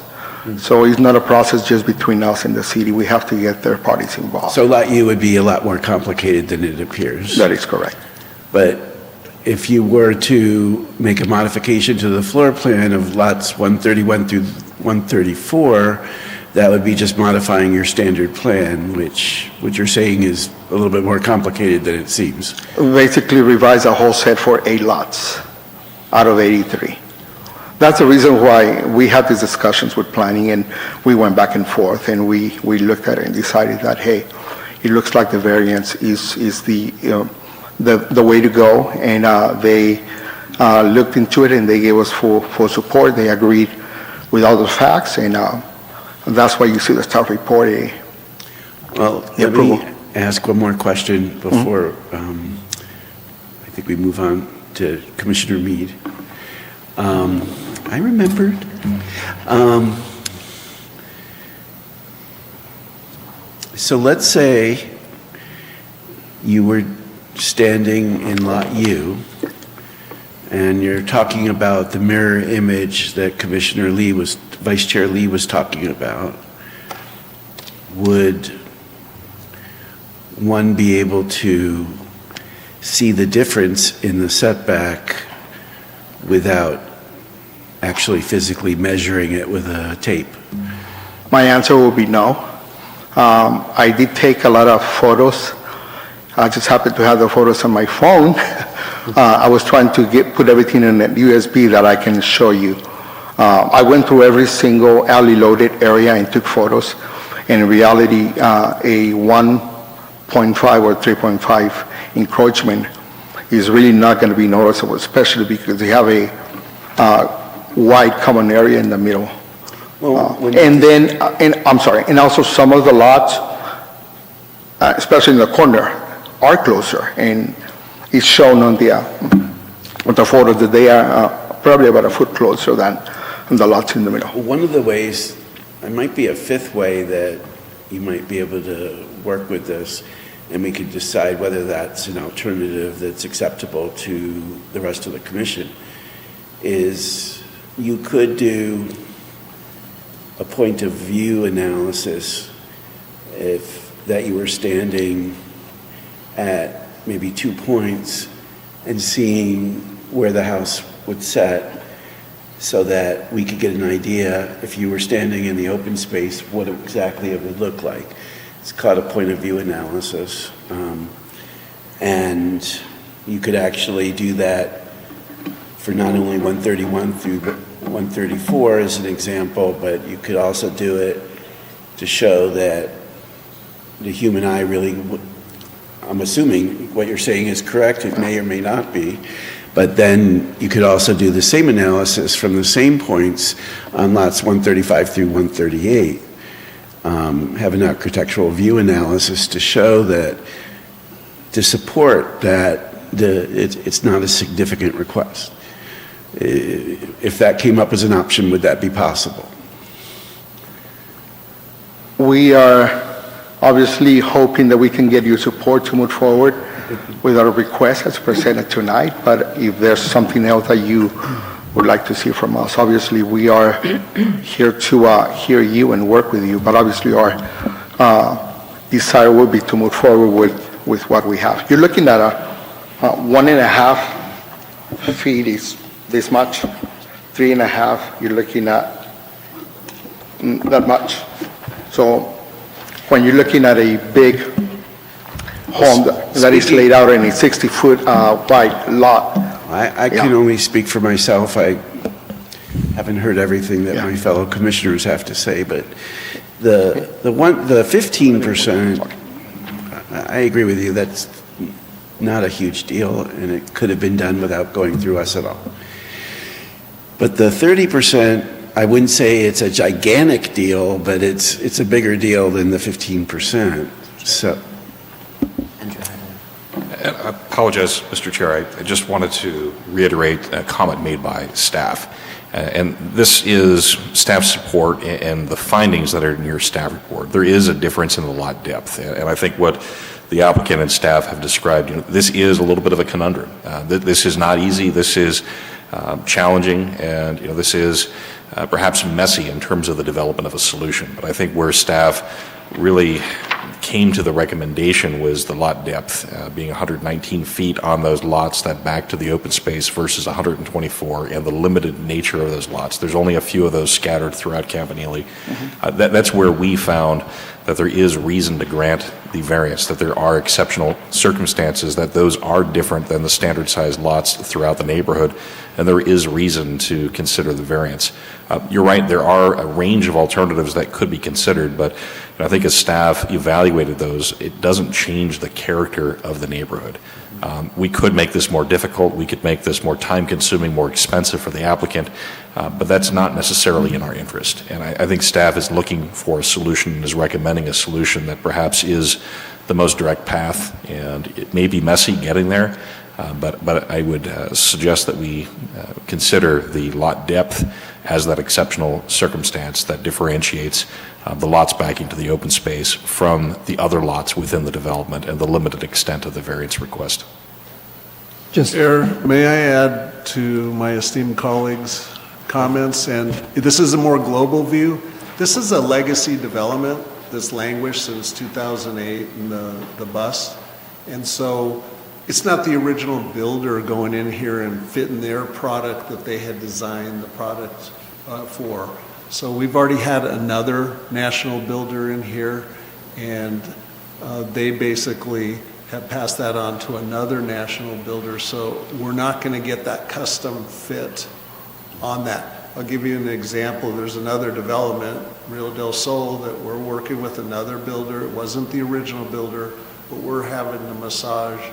Speaker 11: So it's not a process just between us and the city. We have to get third parties involved.
Speaker 1: So Lot U would be a lot more complicated than it appears.
Speaker 11: That is correct.
Speaker 1: But if you were to make a modification to the floor plan of lots 131 through 134, that would be just modifying your standard plan, which what you're saying is a little bit more complicated than it seems.
Speaker 11: Basically revise a whole set for 8 lots out of 83. That's the reason why we had these discussions with planning, and we went back and forth, and we looked at it and decided that, hey, it looks like the variance is the way to go, and they looked into it, and they gave us full support. They agreed with all the facts, and that's why you see the staff report.
Speaker 1: Well,
Speaker 11: The
Speaker 1: let me
Speaker 11: approval.
Speaker 1: ask one more question before I think we move on to Commissioner Mead. I remembered. So let's say you were standing in Lot U, and you're talking about the mirror image that Commissioner Lee Vice Chair Lee was talking about. Would one be able to see the difference in the setback without actually physically measuring it with a tape?
Speaker 11: My answer will be no. I did take a lot of photos. I just happened to have the photos on my phone. I was trying to put everything in a USB that I can show you. I went through every single alley loaded area and took photos. In reality, a 1.5 or 3.5 encroachment is really not going to be noticeable, especially because they have a wide common area in the middle. And also some of the lots, especially in the corner, are closer, and it's shown on the photos that they are probably about a foot closer than the lots in the middle.
Speaker 1: One of the ways, there might be a fifth way that you might be able to work with this, and we could decide whether that's an alternative that's acceptable to the rest of the commission, is you could do a point of view analysis that you were standing at maybe 2 points and seeing where the house would set, so that we could get an idea, if you were standing in the open space, what exactly it would look like. It's called a point of view analysis. And you could actually do that for not only 131 through 134 as an example, but you could also do it to show that the human eye really, I'm assuming what you're saying is correct, it may or may not be, but then you could also do the same analysis from the same points on lots 135 through 138. have an architectural view analysis to show that, to support that it's not a significant request. If that came up as an option, would that be possible?
Speaker 11: We are obviously hoping that we can get your support to move forward with our request as presented tonight, but if there's something else that you would like to see from us, obviously we are here to hear you and work with you, but obviously our desire will be to move forward with what we have. You're looking at a 1.5 feet is this much, 3.5, you're looking at that much. So when you're looking at a big home that is laid out in a 60-foot wide lot.
Speaker 1: I can only speak for myself. I haven't heard everything that my fellow commissioners have to say, but the 15%, I agree with you, that's not a huge deal, and it could have been done without going through us at all. But the 30%, I wouldn't say it's a gigantic deal, but it's a bigger deal than the 15%. So.
Speaker 8: I apologize, Mr. Chair. I just wanted to reiterate a comment made by staff. And this is staff support and the findings that are in your staff report. There is a difference in the lot depth. And I think what the applicant and staff have described, this is a little bit of a conundrum. This is not easy. This is challenging. And, this is perhaps messy in terms of the development of a solution. But I think where staff really came to the recommendation was the lot depth being 119 feet on those lots that back to the open space versus 124, and the limited nature of those lots. There's only a few of those scattered throughout Campanile. That's where we found that there is reason to grant the variance, that there are exceptional circumstances, that those are different than the standard sized lots throughout the neighborhood, and there is reason to consider the variance. You're right, there are a range of alternatives that could be considered, but I think as staff evaluated those, it doesn't change the character of the neighborhood. We could make this more difficult, we could make this more time-consuming, more expensive for the applicant, but that's not necessarily in our interest. And I think staff is looking for a solution and is recommending a solution that perhaps is the most direct path, and it may be messy getting there, but I would suggest that we consider the lot depth as that exceptional circumstance that differentiates the lots backing to the open space from the other lots within the development and the limited extent of the variance request.
Speaker 9: Chair, may I add to my esteemed colleagues' comments? And this is a more global view. This is a legacy development that's languished since 2008 in the bust. And so it's not the original builder going in here and fitting their product that they had designed the product for. So we've already had another national builder in here, and they basically have passed that on to another national builder. So we're not going to get that custom fit on that. I'll give you an example. There's another development, Rio del Sol, that we're working with another builder. It wasn't the original builder, but we're having a massage,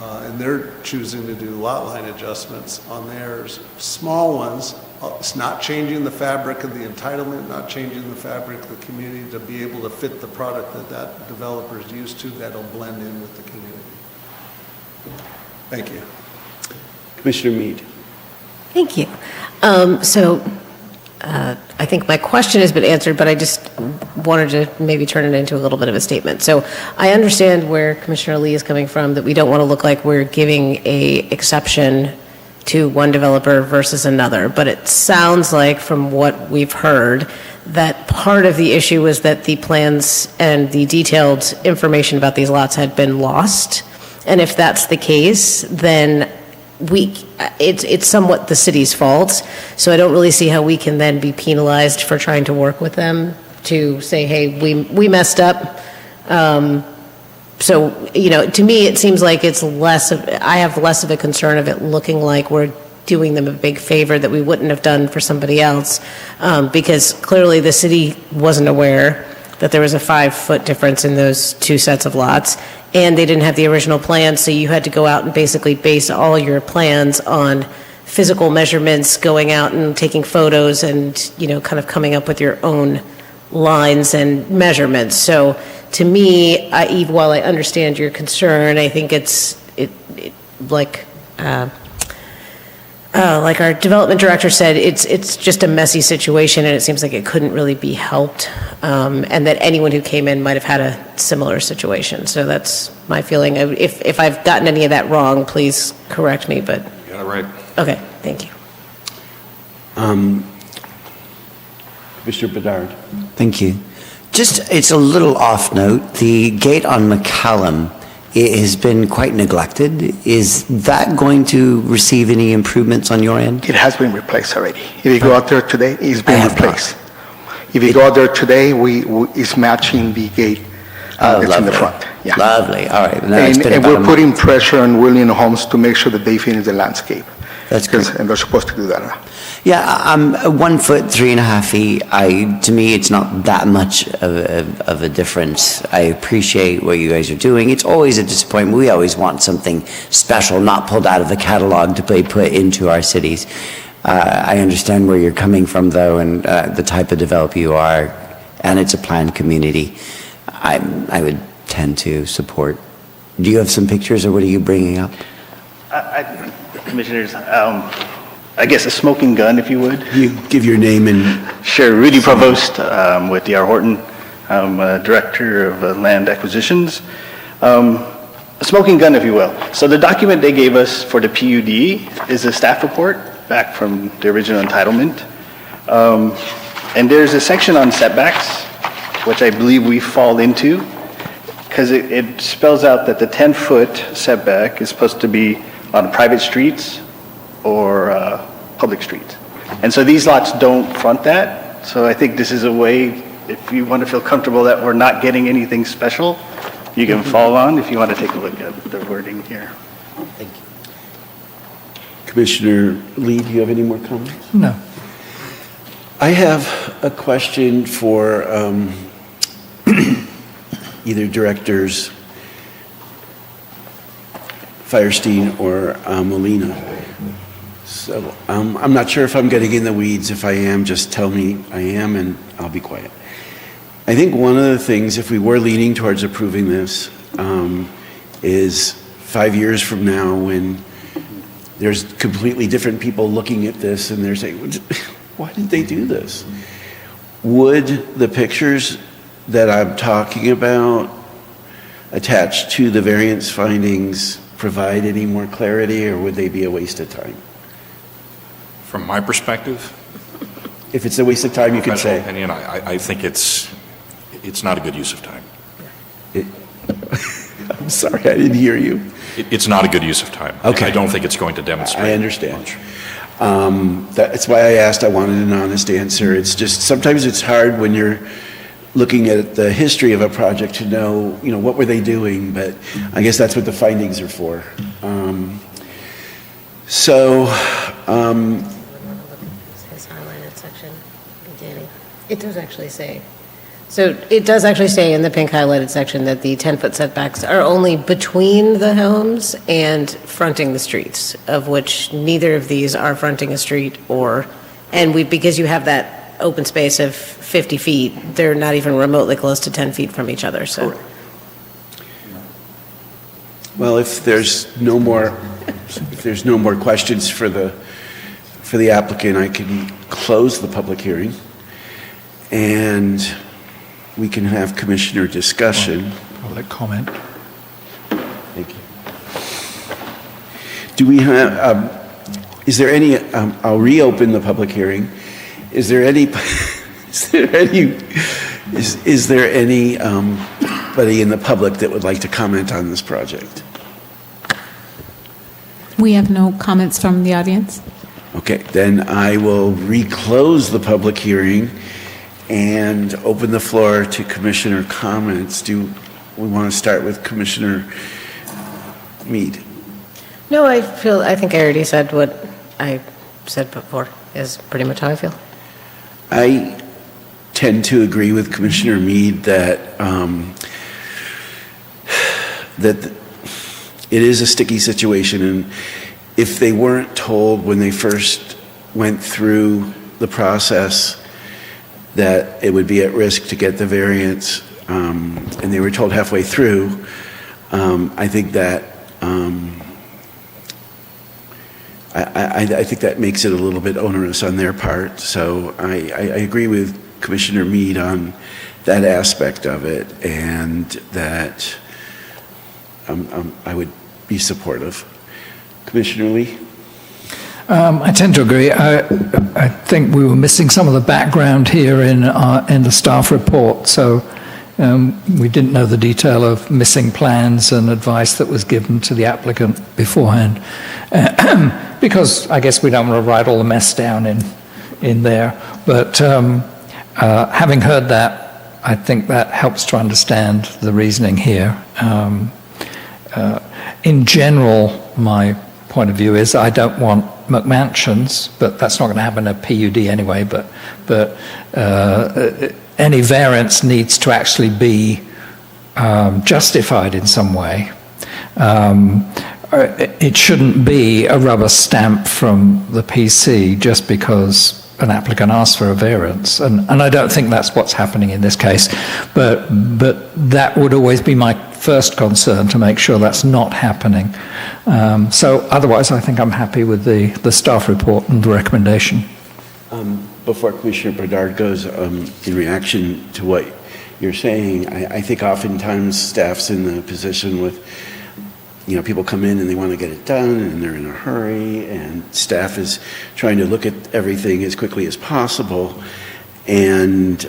Speaker 9: and they're choosing to do lot line adjustments on theirs. Small ones. It's not changing the fabric of the entitlement, not changing the fabric of the community to be able to fit the product that developer is used to that'll blend in with the community. Thank you.
Speaker 1: Commissioner Mead.
Speaker 3: Thank you. I think my question has been answered, but I just wanted to maybe turn it into a little bit of a statement. So I understand where Commissioner Lee is coming from, that we don't want to look like we're giving a exception to one developer versus another, but it sounds like from what we've heard that part of the issue was that the plans and the detailed information about these lots had been lost. And if that's the case, then it's somewhat the city's fault. So I don't really see how we can then be penalized for trying to work with them to say, hey, we messed up. So, to me, it seems like I have less of a concern of it looking like we're doing them a big favor that we wouldn't have done for somebody else, because clearly the city wasn't aware that there was a 5-foot difference in those two sets of lots, and they didn't have the original plans, so you had to go out and basically base all your plans on physical measurements, going out and taking photos and, kind of coming up with your own lines and measurements. So to me, while I understand your concern, I think like our development director said, it's just a messy situation, and it seems like it couldn't really be helped, and that anyone who came in might have had a similar situation. So that's my feeling. If I've gotten any of that wrong, please correct me, but...
Speaker 8: You got it right.
Speaker 3: Okay, thank you.
Speaker 1: Mr. Bedard.
Speaker 6: Thank you. Just, it's a little off note. The gate on McCallum, it has been quite neglected. Is that going to receive any improvements on your end?
Speaker 11: It has been replaced already. If you go out there today, it's
Speaker 6: I
Speaker 11: been
Speaker 6: have
Speaker 11: replaced. If you go out there today, it's matching the gate that's in the
Speaker 6: lovely.
Speaker 11: front. Yeah.
Speaker 6: Lovely, all right. No, it's been
Speaker 11: And
Speaker 6: about
Speaker 11: we're
Speaker 6: a
Speaker 11: putting
Speaker 6: month.
Speaker 11: pressure on William Homes to make sure that they finish the landscape.
Speaker 6: That's great.
Speaker 11: And they're supposed to do that now.
Speaker 6: Yeah, 1 foot, 3.5 feet, to me, it's not that much of a difference. I appreciate what you guys are doing. It's always a disappointment. We always want something special, not pulled out of the catalog to be put into our cities. I understand where you're coming from, though, and the type of developer you are, and it's a planned community. I would tend to support. Do you have some pictures, or what are you bringing up?
Speaker 12: Commissioners, I guess a smoking gun, if you would.
Speaker 1: You give your name and...
Speaker 12: Sure, Rudy Provost with D.R. Horton. I'm Director of Land Acquisitions. A smoking gun, if you will. So the document they gave us for the PUD is a staff report back from the original entitlement. And there's a section on setbacks, which I believe we fall into, because it spells out that the 10-foot setback is supposed to be on private streets or public streets. And so these lots don't front that. So I think this is a way, if you want to feel comfortable that we're not getting anything special, you can follow on if you want to take a look at the wording here.
Speaker 6: Thank you.
Speaker 1: Commissioner Lee, do you have any more comments?
Speaker 4: No.
Speaker 1: I have a question for either directors Firestein or Molina. So I'm not sure if I'm getting in the weeds. If I am, just tell me I am and I'll be quiet. I think one of the things, if we were leaning towards approving this, is 5 years from now when there's completely different people looking at this and they're saying, why did they do this? Would the pictures that I'm talking about attached to the variance findings provide any more clarity, or would they be a waste of time?
Speaker 8: From my perspective,
Speaker 1: If it's a waste of time, you can
Speaker 8: professional
Speaker 1: say.
Speaker 8: opinion, I think it's not a good use of time.
Speaker 1: I'm sorry, I didn't hear you.
Speaker 8: It's not a good use of time.
Speaker 1: Okay.
Speaker 8: I don't think it's going to demonstrate.
Speaker 1: I understand. That's why I asked. I wanted an honest answer. It's just, sometimes it's hard when you're looking at the history of a project to know, what were they doing, but I guess that's what the findings are for.
Speaker 3: His highlighted section, Danny. It does actually say. So it does actually say in the pink highlighted section that the 10-foot setbacks are only between the homes and fronting the streets, of which neither of these are fronting a street because you have that open space of 50 feet, they're not even remotely close to 10 feet from each other, so.
Speaker 1: Well, if there's no more questions for the applicant, I can close the public hearing, and we can have commissioner discussion.
Speaker 4: Public comment.
Speaker 1: Thank you. Do we have, is there any, I'll reopen the public hearing. Is there anybody in the public that would like to comment on this project?
Speaker 2: We have no comments from the audience.
Speaker 1: Okay, then I will reclose the public hearing and open the floor to commissioner comments. Do we want to start with Commissioner Mead?
Speaker 3: No, I think I already said what I said before, is pretty much how I feel.
Speaker 1: I tend to agree with Commissioner Mead that that it is a sticky situation, and if they weren't told when they first went through the process that it would be at risk to get the variance, and they were told halfway through, I think that I think that makes it a little bit onerous on their part. So I agree with Commissioner Mead on that aspect of it, and that I would be supportive. Commissioner Lee?
Speaker 4: I tend to agree. I think we were missing some of the background here in the staff report, so we didn't know the detail of missing plans and advice that was given to the applicant beforehand, because I guess we don't want to write all the mess down in there. But having heard that, I think that helps to understand the reasoning here. In general, my point of view is I don't want McMansions, but that's not going to happen in a PUD anyway, but any variance needs to actually be justified in some way. It shouldn't be a rubber stamp from the PC just because an applicant asks for a variance, and I don't think that's what's happening in this case, but that would always be my first concern, to make sure that's not happening. So otherwise, I think I'm happy with the staff report and the recommendation.
Speaker 1: Before Commissioner Bedard goes, in reaction to what you're saying, I think oftentimes staff's in the position with, people come in and they want to get it done and they're in a hurry, and staff is trying to look at everything as quickly as possible. And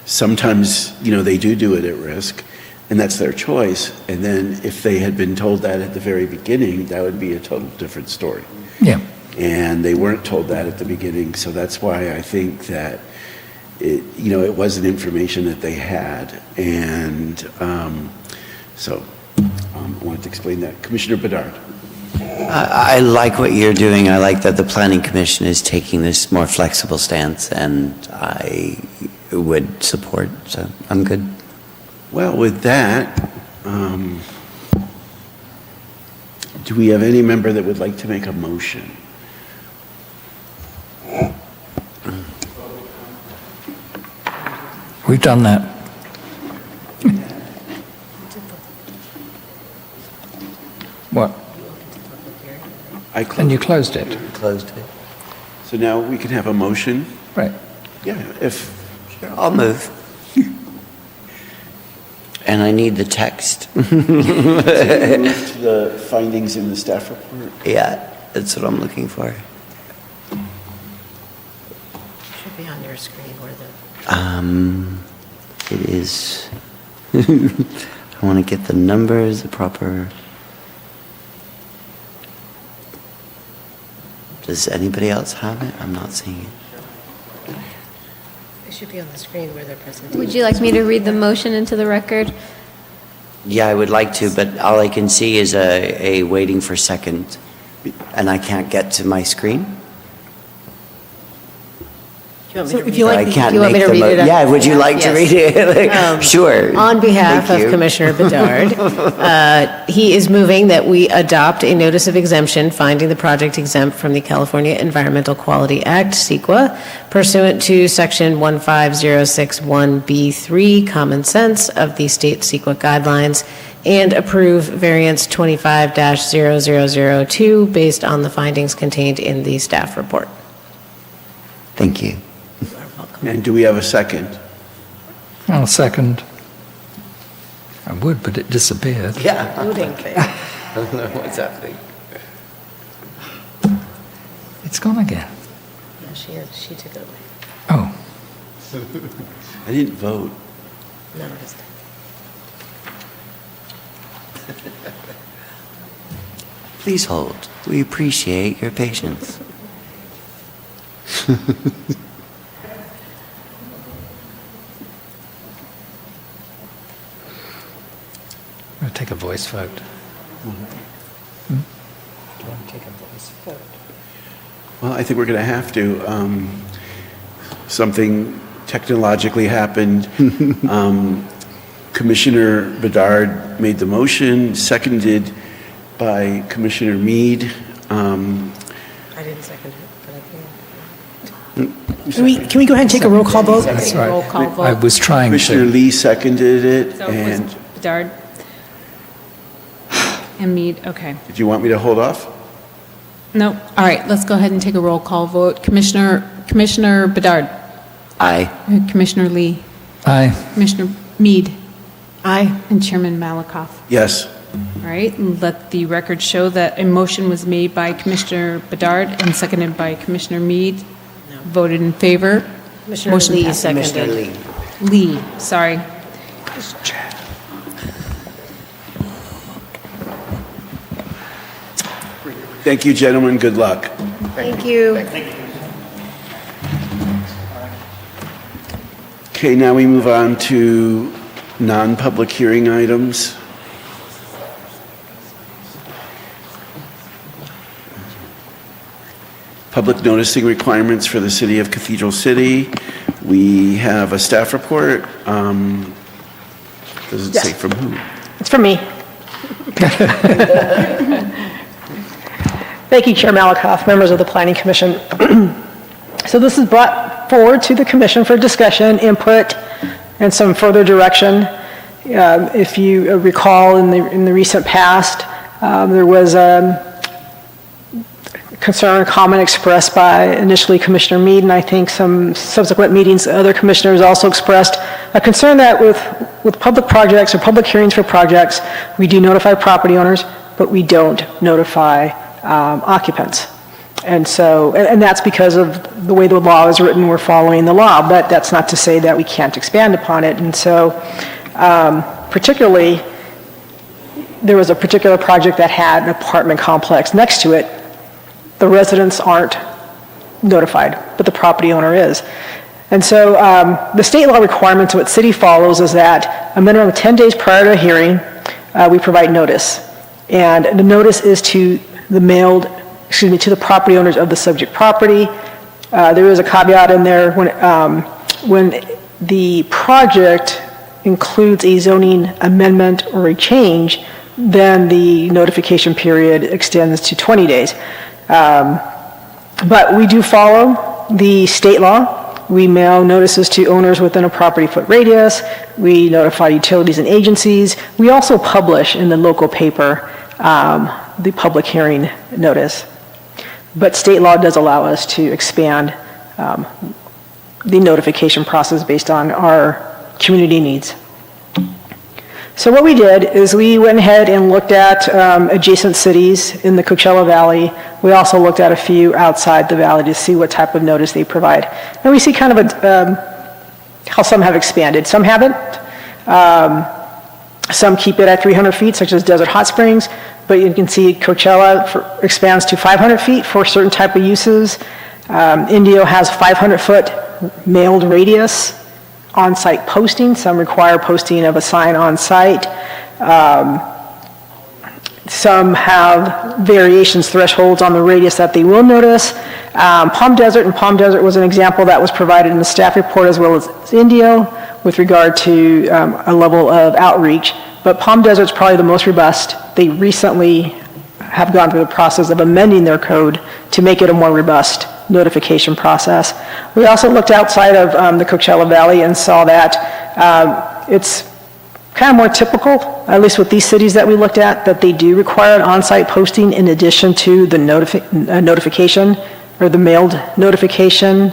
Speaker 1: sometimes, they do it at risk, and that's their choice. And then if they had been told that at the very beginning, that would be a total different story.
Speaker 4: Yeah.
Speaker 1: And they weren't told that at the beginning, so that's why I think that it wasn't information that they had. And so I wanted to explain that. Commissioner Bedard.
Speaker 6: I like what you're doing. I like that the Planning Commission is taking this more flexible stance, and I would support, so I'm good.
Speaker 1: Well, with that, do we have any member that would like to make a motion?
Speaker 4: We've done that. What? And you closed it.
Speaker 6: Closed it.
Speaker 1: So now we can have a motion.
Speaker 4: Right.
Speaker 1: Yeah, if...
Speaker 6: Sure, I'll move. And I need the text.
Speaker 1: So you move to the findings in the staff report?
Speaker 6: Yeah, that's what I'm looking for.
Speaker 3: Should be on your screen where the...
Speaker 6: It is... I want to get the numbers, the proper... Does anybody else have it? I'm not seeing it.
Speaker 3: It should be on the screen where their presentation...
Speaker 13: Would you like me to read the motion into the record?
Speaker 6: Yeah, I would like to, but all I can see is a waiting for second, and I can't get to my screen.
Speaker 3: Do you want me
Speaker 7: So
Speaker 3: to
Speaker 7: if you
Speaker 3: read
Speaker 7: like,
Speaker 3: it?
Speaker 6: I can't
Speaker 3: Do you want me
Speaker 6: make
Speaker 3: to
Speaker 6: the
Speaker 3: read it?
Speaker 6: Yeah, would you like to read it? Sure.
Speaker 3: On behalf
Speaker 6: Thank
Speaker 3: of
Speaker 6: you.
Speaker 3: Commissioner Bedard, he is moving that we adopt a notice of exemption finding the project exempt from the California Environmental Quality Act, CEQA, pursuant to Section 15061B3, Common Sense of the state CEQA guidelines, and approve variance 25-0002 based on the findings contained in the staff report.
Speaker 6: Thank you.
Speaker 1: And do we have a second?
Speaker 4: I'll second. I would, but it disappeared.
Speaker 6: Yeah.
Speaker 3: Voting.
Speaker 6: I don't know what's happening.
Speaker 4: It's gone again.
Speaker 3: No, she took it away.
Speaker 4: Oh.
Speaker 1: I didn't vote.
Speaker 3: No, it's done.
Speaker 6: Please hold. We appreciate your patience.
Speaker 4: I'm going to take a voice vote.
Speaker 6: Do you want to take a voice vote?
Speaker 1: Well, I think we're going to have to. Something technologically happened. Commissioner Bedard made the motion, seconded by Commissioner Mead.
Speaker 3: I didn't second it, but I can.
Speaker 7: Can we go ahead and take a roll call vote?
Speaker 4: That's right.
Speaker 2: Roll call vote.
Speaker 4: I was trying
Speaker 1: Commissioner
Speaker 4: to.
Speaker 1: Lee seconded it,
Speaker 2: So it was
Speaker 1: and
Speaker 2: Bedard and Mead, okay.
Speaker 1: did you want me to hold off?
Speaker 2: No, all right, let's go ahead and take a roll call vote. Commissioner Bedard,
Speaker 6: Aye.
Speaker 2: Commissioner Lee,
Speaker 4: Aye.
Speaker 2: Commissioner Mead,
Speaker 7: Aye.
Speaker 2: and Chairman Malakoff.
Speaker 1: Yes.
Speaker 2: All right, and let the record show that a motion was made by Commissioner Bedard and seconded by Commissioner Mead. Voted in favor.
Speaker 3: Commissioner
Speaker 2: Motion
Speaker 3: Lee
Speaker 2: passed.
Speaker 3: seconded.
Speaker 2: Lee, sorry.
Speaker 1: Thank you, gentlemen. Good luck.
Speaker 3: Thank you.
Speaker 1: Okay, now we move on to non-public hearing items. Public noticing requirements for the city of Cathedral City. We have a staff report. Does it say from who?
Speaker 7: It's from me. Thank you, Chair Malakoff, members of the Planning Commission. So this is brought forward to the commission for discussion, input, and some further direction. If you recall, in the recent past, there was concern, comment expressed by initially Commissioner Mead, and I think some subsequent meetings, other commissioners also expressed a concern that with public projects or public hearings for projects, we do notify property owners, but we don't notify occupants. And so, and that's because of the way the law is written, we're following the law, but that's not to say that we can't expand upon it. And so, particularly, there was a particular project that had an apartment complex next to it. The residents aren't notified, but the property owner is. And so the state law requirements, what city follows is that a minimum of 10 days prior to a hearing, we provide notice. And the notice is to the property owners of the subject property. There is a caveat in there when the project includes a zoning amendment or a change, then the notification period extends to 20 days. But we do follow the state law. We mail notices to owners within a property foot radius. We notify utilities and agencies. We also publish in the local paper the public hearing notice. But state law does allow us to expand the notification process based on our community needs. So what we did is we went ahead and looked at adjacent cities in the Coachella Valley. We also looked at a few outside the valley to see what type of notice they provide. And we see kind of how some have expanded. Some haven't. Some keep it at 300 feet, such as Desert Hot Springs. But you can see Coachella expands to 500 feet for certain type of uses. Indio has 500-foot mailed radius. On-site posting. Some require posting of a sign on-site. Some have variations, thresholds on the radius that they will notice. Palm Desert was an example that was provided in the staff report as well as Indio with regard to a level of outreach. But Palm Desert's probably the most robust. They recently have gone through the process of amending their code to make it a more robust notification process. We also looked outside of the Coachella Valley and saw that it's kind of more typical, at least with these cities that we looked at, that they do require an on-site posting in addition to the notification or the mailed notification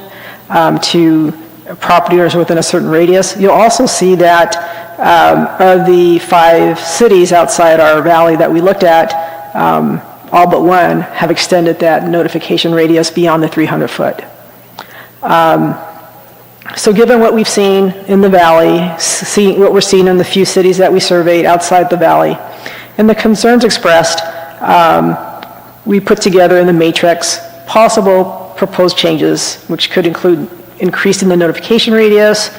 Speaker 7: to property owners within a certain radius. You'll also see that of the 5 cities outside our valley that we looked at, all but one have extended that notification radius beyond the 300 foot. So given what we've seen in the valley, what we're seeing in the few cities that we surveyed outside the valley, and the concerns expressed, we put together in the matrix possible proposed changes, which could include increasing the notification radius,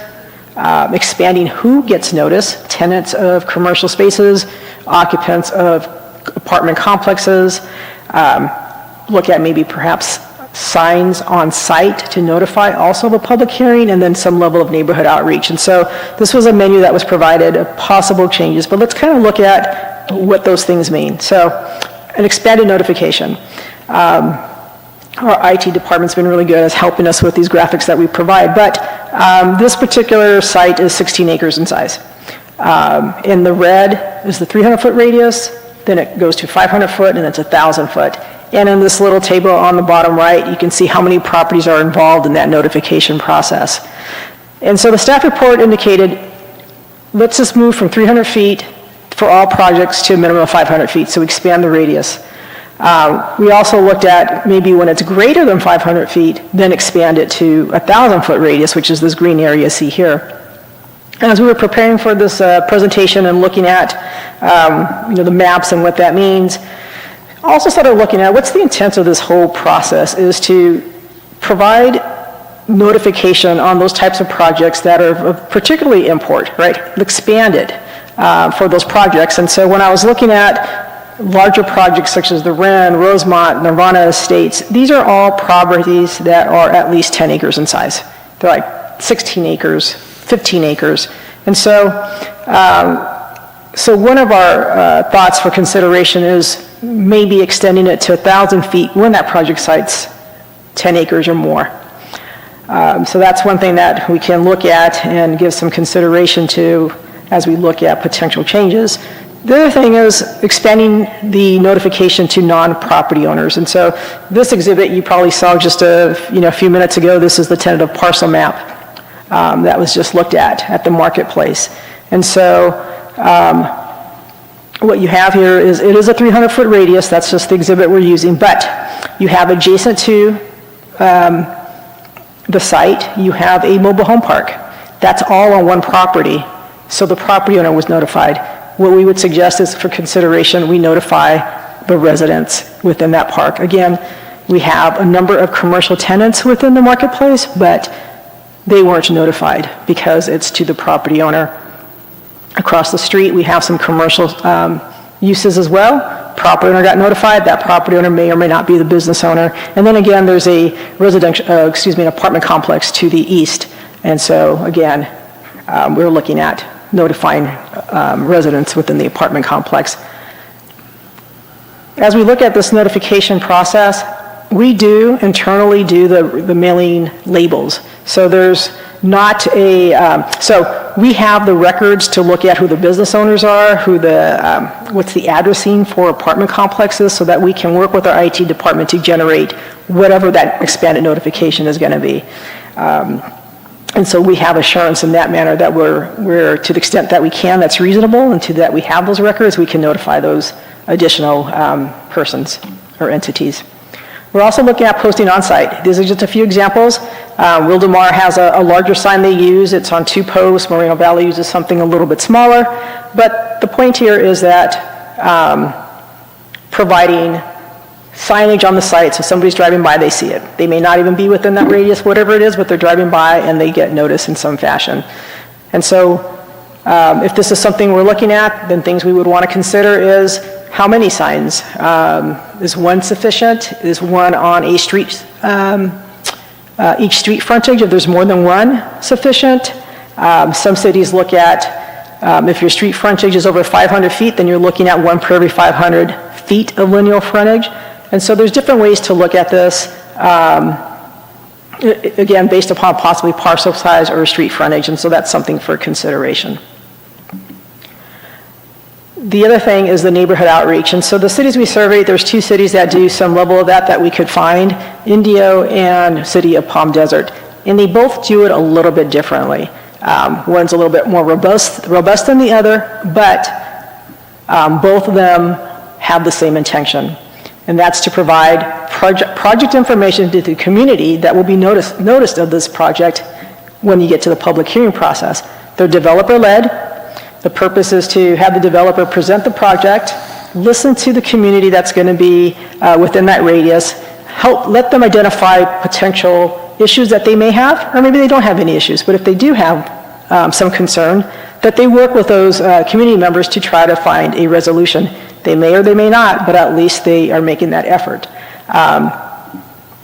Speaker 7: expanding who gets notice, tenants of commercial spaces, occupants of apartment complexes, look at maybe perhaps signs on site to notify also of a public hearing, and then some level of neighborhood outreach. And so this was a menu that was provided of possible changes, but let's kind of look at what those things mean. So an expanded notification. our IT department's been really good at helping us with these graphics that we provide. But this particular site is 16 acres in size. In the red is the 300-foot radius, then it goes to 500-foot, and it's 1,000-foot. And in this little table on the bottom right, you can see how many properties are involved in that notification process. And so the staff report indicated, let's just move from 300 feet for all projects to a minimum of 500 feet, so expand the radius. We also looked at maybe when it's greater than 500 feet, then expand it to a 1,000-foot radius, which is this green area you see here. As we were preparing for this presentation and looking at the maps and what that means, I also started looking at what's the intent of this whole process is to provide notification on those types of projects that are of particularly import, right? Expanded for those projects. And so when I was looking at larger projects such as the Wren, Rosemont, Nirvana Estates, these are all properties that are at least 10 acres in size. They're like 16 acres, 15 acres. And so, so one of our thoughts for consideration is maybe extending it to 1,000 feet when that project site's 10 acres or more. So that's one thing that we can look at and give some consideration to as we look at potential changes. The other thing is expanding the notification to non-property owners. And so this exhibit you probably saw just a few minutes ago. This is the tentative parcel map that was just looked at the marketplace. And so what you have here is, it is a 300-foot radius. That's just the exhibit we're using. But you have adjacent to the site, you have a mobile home park. That's all on one property. So the property owner was notified. What we would suggest is for consideration, we notify the residents within that park. Again, we have a number of commercial tenants within the marketplace, but they weren't notified because it's to the property owner. Across the street, we have some commercial uses as well. Property owner got notified. That property owner may or may not be the business owner. And then again, there's a an apartment complex to the east. And so again, we're looking at notifying residents within the apartment complex. As we look at this notification process, we do internally do the mailing labels. So there's not a, so we have the records to look at who the business owners are, who the, what's the addressing for apartment complexes, so that we can work with our IT department to generate whatever that expanded notification is going to be. And so we have assurance in that manner that we're to the extent that we can, that's reasonable, and to that we have those records, we can notify those additional persons or entities. We're also looking at posting on-site. These are just a few examples. Wildomar has a larger sign they use. It's on 2 posts. Moreno Valley uses something a little bit smaller. But the point here is that providing signage on the site, so somebody's driving by, they see it. They may not even be within that radius, whatever it is, but they're driving by and they get notice in some fashion. And so if this is something we're looking at, then things we would want to consider is how many signs? Is one sufficient? Is one on a street, each street frontage? If there's more than one, sufficient? Some cities look at, if your street frontage is over 500 feet, then you're looking at one per every 500 feet of lineal frontage. And so there's different ways to look at this, again, based upon possibly parcel size or street frontage, and so that's something for consideration. The other thing is the neighborhood outreach. And so the cities we surveyed, there's 2 cities that do some level of that we could find, Indio and City of Palm Desert. And they both do it a little bit differently. One's a little bit more robust than the other, but both of them have the same intention. And that's to provide project information to the community that will be noticed of this project when you get to the public hearing process. They're developer-led. The purpose is to have the developer present the project, listen to the community that's going to be within that radius, help let them identify potential issues that they may have, or maybe they don't have any issues, but if they do have some concern, that they work with those community members to try to find a resolution. They may or they may not, but at least they are making that effort.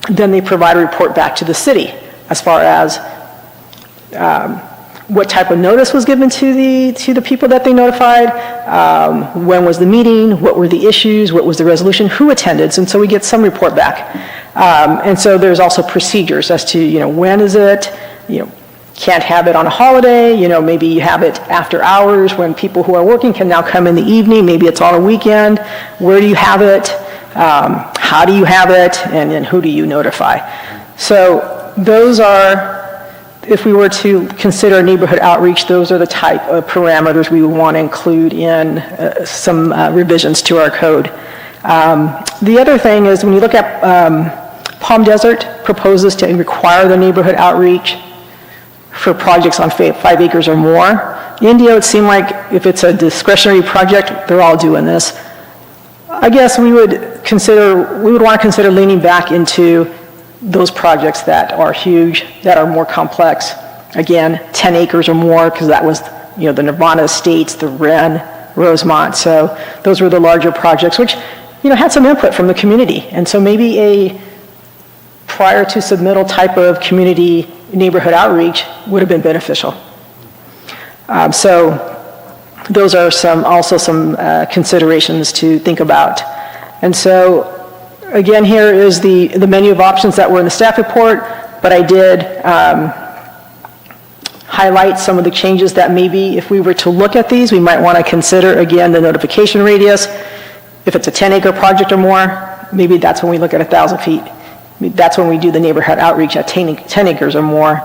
Speaker 7: Then they provide a report back to the city as far as what type of notice was given to the people that they notified, when was the meeting, what were the issues, what was the resolution, who attended, and so we get some report back. And so there's also procedures as to, when is it, can't have it on a holiday, maybe you have it after hours when people who are working can now come in the evening, maybe it's on a weekend, where do you have it, how do you have it, and then who do you notify? So those are, if we were to consider neighborhood outreach, those are the type of parameters we would want to include in some revisions to our code. The other thing is when you look at Palm Desert proposes to require the neighborhood outreach for projects on 5 acres or more. Indio, it seemed like if it's a discretionary project, they're all doing this. I guess we would want to consider leaning back into those projects that are huge, that are more complex. Again, 10 acres or more, because that was, the Nirvana Estates, the Wren, Rosemont. So those were the larger projects, which, had some input from the community. And so maybe a prior to submittal type of community neighborhood outreach would have been beneficial. So those are also some considerations to think about. And so again, here is the menu of options that were in the staff report, but I did highlight some of the changes that maybe if we were to look at these, we might want to consider, again, the notification radius. If it's a 10-acre project or more, maybe that's when we look at 1,000 feet. That's when we do the neighborhood outreach at 10 acres or more.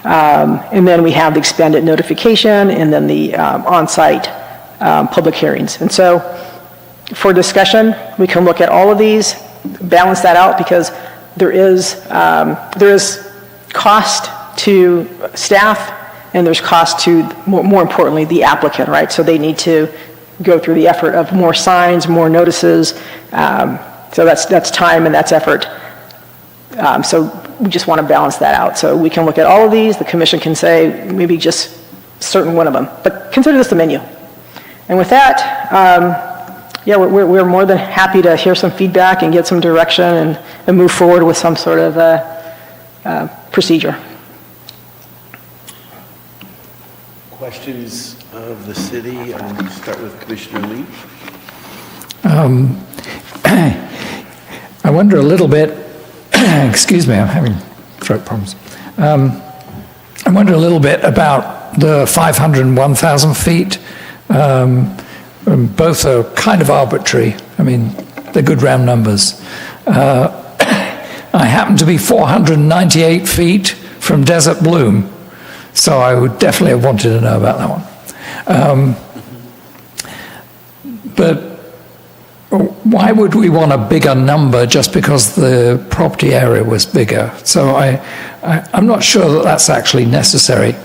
Speaker 7: And then we have the expanded notification and then the on-site public hearings. And so for discussion, we can look at all of these, balance that out, because there is cost to staff and there's cost to, more importantly, the applicant, right? So they need to go through the effort of more signs, more notices. So that's time and that's effort. So we just want to balance that out. So we can look at all of these. The commission can say maybe just certain one of them, but consider this the menu. And with that, we're more than happy to hear some feedback and get some direction and move forward with some sort of procedure.
Speaker 1: Questions of the city? I'll start with Commissioner Lee.
Speaker 4: I wonder a little bit, excuse me, I'm having throat problems. I wonder a little bit about the 500 and 1,000 feet. Both are kind of arbitrary. I mean, they're good round numbers. I happen to be 498 feet from Desert Bloom, so I would definitely have wanted to know about that one. But why would we want a bigger number just because the property area was bigger? So I'm not sure that that's actually necessary.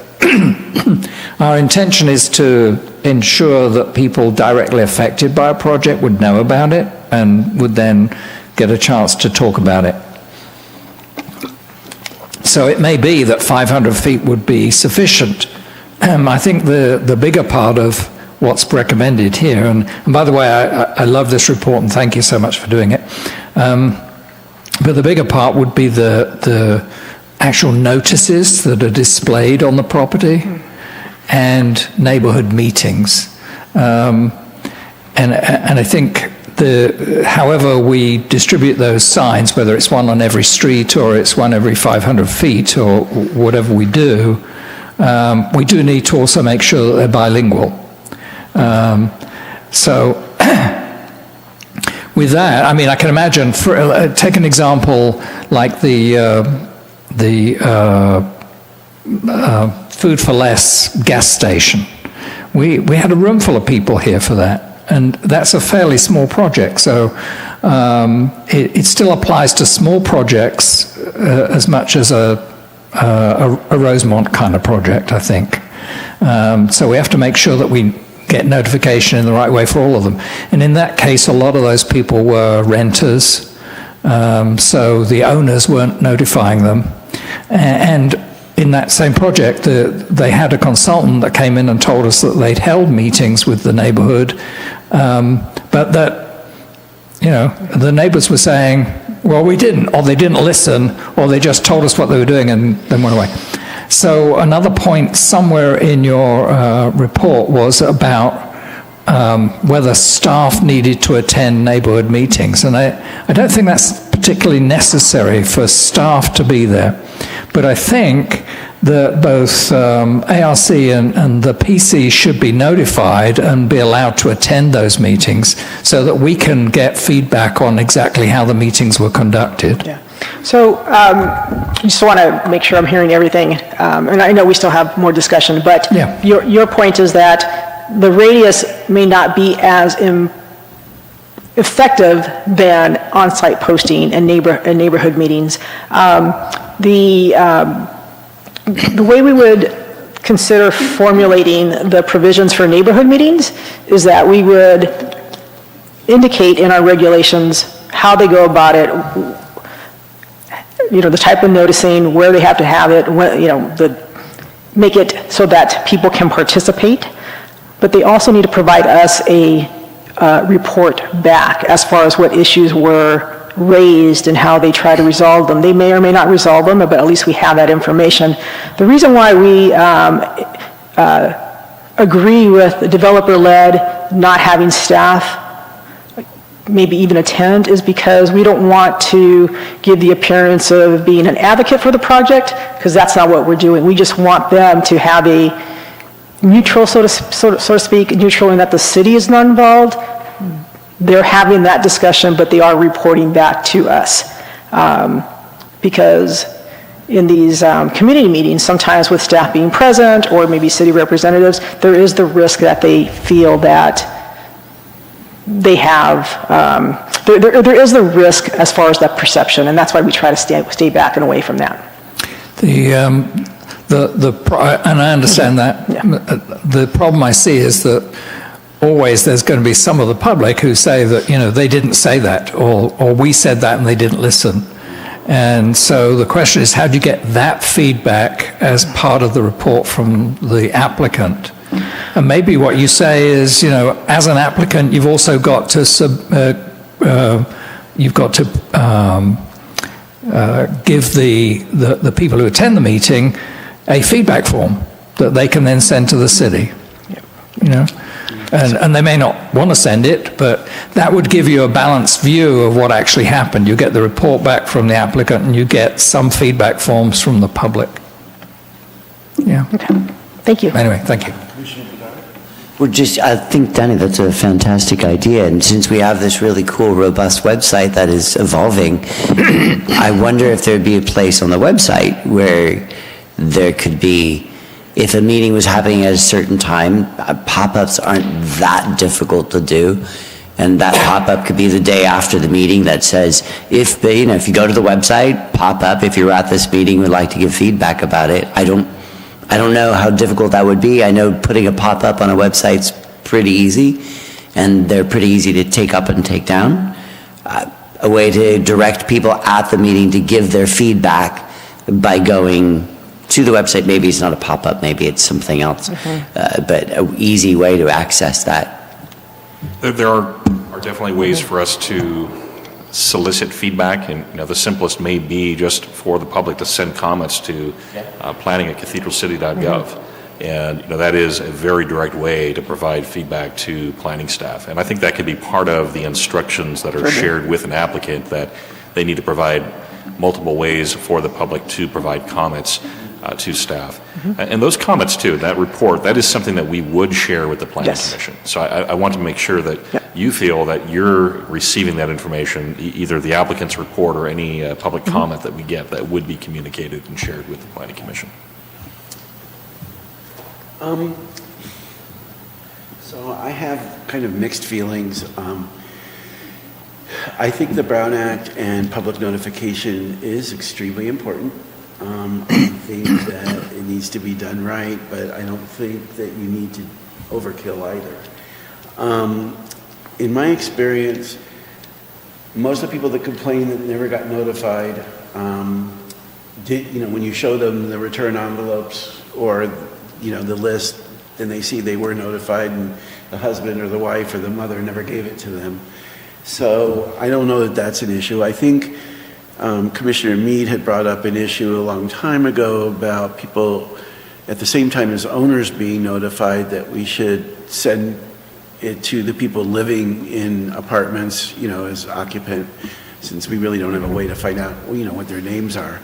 Speaker 4: Our intention is to ensure that people directly affected by a project would know about it and would then get a chance to talk about it. So it may be that 500 feet would be sufficient. I think the bigger part of what's recommended here, and by the way, I love this report and thank you so much for doing it, but the bigger part would be the actual notices that are displayed on the property and neighborhood meetings. And I think however we distribute those signs, whether it's one on every street or it's one every 500 feet or whatever we do need to also make sure that they're bilingual. So with that, I mean, I can imagine, take an example like the Food for Less gas station. We had a room full of people here for that. And that's a fairly small project, so it still applies to small projects as much as a Rosemont kind of project, I think. So we have to make sure that we get notification in the right way for all of them. And in that case, a lot of those people were renters, so the owners weren't notifying them. And in that same project, they had a consultant that came in and told us that they'd held meetings with the neighborhood, but that, the neighbors were saying, well, we didn't, or they didn't listen, or they just told us what they were doing and then went away. So another point somewhere in your report was about whether staff needed to attend neighborhood meetings. And I don't think that's particularly necessary for staff to be there. But I think that both ARC and the PC should be notified and be allowed to attend those meetings so that we can get feedback on exactly how the meetings were conducted.
Speaker 7: Yeah. So I just want to make sure I'm hearing everything. And I know we still have more discussion, but
Speaker 4: Yeah.
Speaker 7: your point is that the radius may not be as effective than on-site posting and neighborhood meetings. The way we would consider formulating the provisions for neighborhood meetings is that we would indicate in our regulations how they go about it, the type of noticing, where they have to have it, make it so that people can participate. But they also need to provide us a report back as far as what issues were raised and how they try to resolve them. They may or may not resolve them, but at least we have that information. The reason why we agree with the developer-led not having staff maybe even attend is because we don't want to give the appearance of being an advocate for the project, because that's not what we're doing. We just want them to have a neutral, so to speak, neutral in that the city is not involved. They're having that discussion, but they are reporting back to us. Because in these community meetings, sometimes with staff being present or maybe city representatives, there is the risk that they feel that they have, there is the risk as far as that perception, and that's why we try to stay back and away from that.
Speaker 4: And I understand that.
Speaker 7: Yeah.
Speaker 4: The problem I see is that always there's going to be some of the public who say that, they didn't say that, or we said that and they didn't listen. And so the question is, how do you get that feedback as part of the report from the applicant? And maybe what you say is, as an applicant, you've also got to give the people who attend the meeting a feedback form that they can then send to the city. And they may not want to send it, but that would give you a balanced view of what actually happened. You get the report back from the applicant and you get some feedback forms from the public. Yeah.
Speaker 7: Okay. Thank you.
Speaker 4: Anyway, thank you.
Speaker 6: Well, I think, Danny, that's a fantastic idea. And since we have this really cool, robust website that is evolving, I wonder if there'd be a place on the website where there could be, if a meeting was happening at a certain time, pop-ups aren't that difficult to do. And that pop-up could be the day after the meeting that says, if you go to the website, pop up, if you're at this meeting, would like to give feedback about it. I don't know how difficult that would be. I know putting a pop-up on a website's pretty easy, and they're pretty easy to take up and take down. A way to direct people at the meeting to give their feedback by going to the website. Maybe it's not a pop-up, maybe it's something else, but an easy way to access that.
Speaker 8: There are definitely ways for us to solicit feedback, and the simplest may be just for the public to send comments to planning@cathedralcity.gov. And that is a very direct way to provide feedback to planning staff. And I think that could be part of the instructions that are shared with an applicant, that they need to provide multiple ways for the public to provide comments to staff. And those comments too, that report, that is something that we would share with the Planning Commission. So I want to make sure that you feel that you're receiving that information, either the applicant's report or any public comment that we get, that would be communicated and shared with the Planning Commission.
Speaker 1: So I have kind of mixed feelings. I think the Brown Act and public notification is extremely important. I think that it needs to be done right, but I don't think that you need to overkill either. In my experience, most of the people that complain that never got notified, when you show them the return envelopes or the list, then they see they were notified and the husband or the wife or the mother never gave it to them. So I don't know that that's an issue. I think Commissioner Mead had brought up an issue a long time ago about people, at the same time as owners being notified, that we should send it to the people living in apartments, as occupant, since we really don't have a way to find out, what their names are.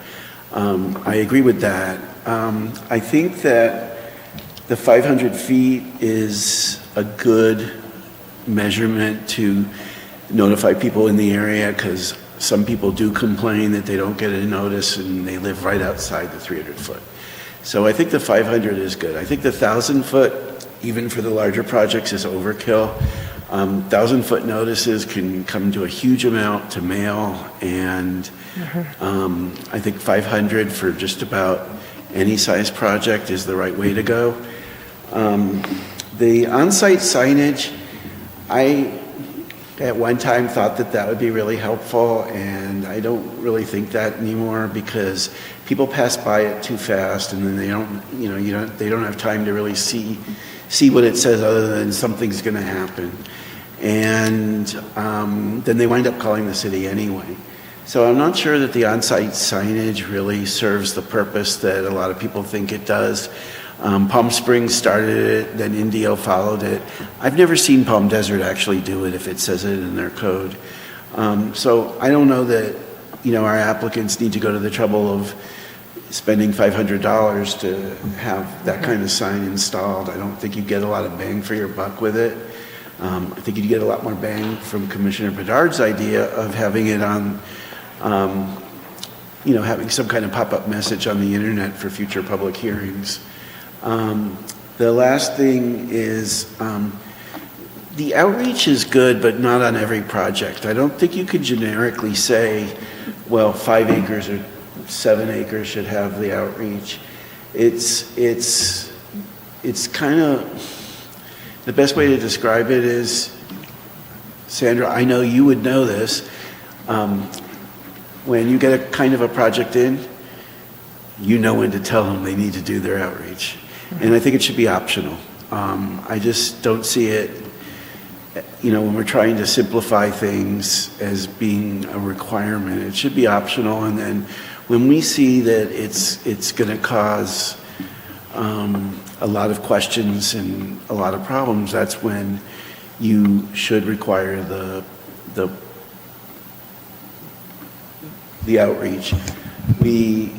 Speaker 1: I agree with that. I think that the 500 feet is a good measurement to notify people in the area, because some people do complain that they don't get a notice and they live right outside the 300 foot. So I think the 500 is good. I think the 1,000 foot, even for the larger projects, is overkill. 1,000 foot notices can come to a huge amount to mail, and I think 500 for just about any size project is the right way to go. The on-site signage, I at one time thought that would be really helpful, and I don't really think that anymore, because people pass by it too fast, and then they don't have time to really see what it says, other than something's going to happen, and then they wind up calling the city anyway. So I'm not sure that the on-site signage really serves the purpose that a lot of people think it does. Palm Springs started it, then Indio followed it. I've never seen Palm Desert actually do it if it says it in their code. So I don't know that, our applicants need to go to the trouble of spending $500 to have that kind of sign installed. I don't think you get a lot of bang for your buck with it. I think you'd get a lot more bang from Commissioner Bedard's idea of having it on, having some kind of pop-up message on the internet for future public hearings. The last thing is, the outreach is good, but not on every project. I don't think you could generically say, well, 5 acres or 7 acres should have the outreach. It's kind of, the best way to describe it is, Sandra, I know you would know this, when you get a kind of a project in, you know when to tell them they need to do their outreach. And I think it should be optional. I just don't see it, when we're trying to simplify things, as being a requirement. It should be optional, and then when we see that it's going to cause a lot of questions and a lot of problems, that's when you should require the outreach.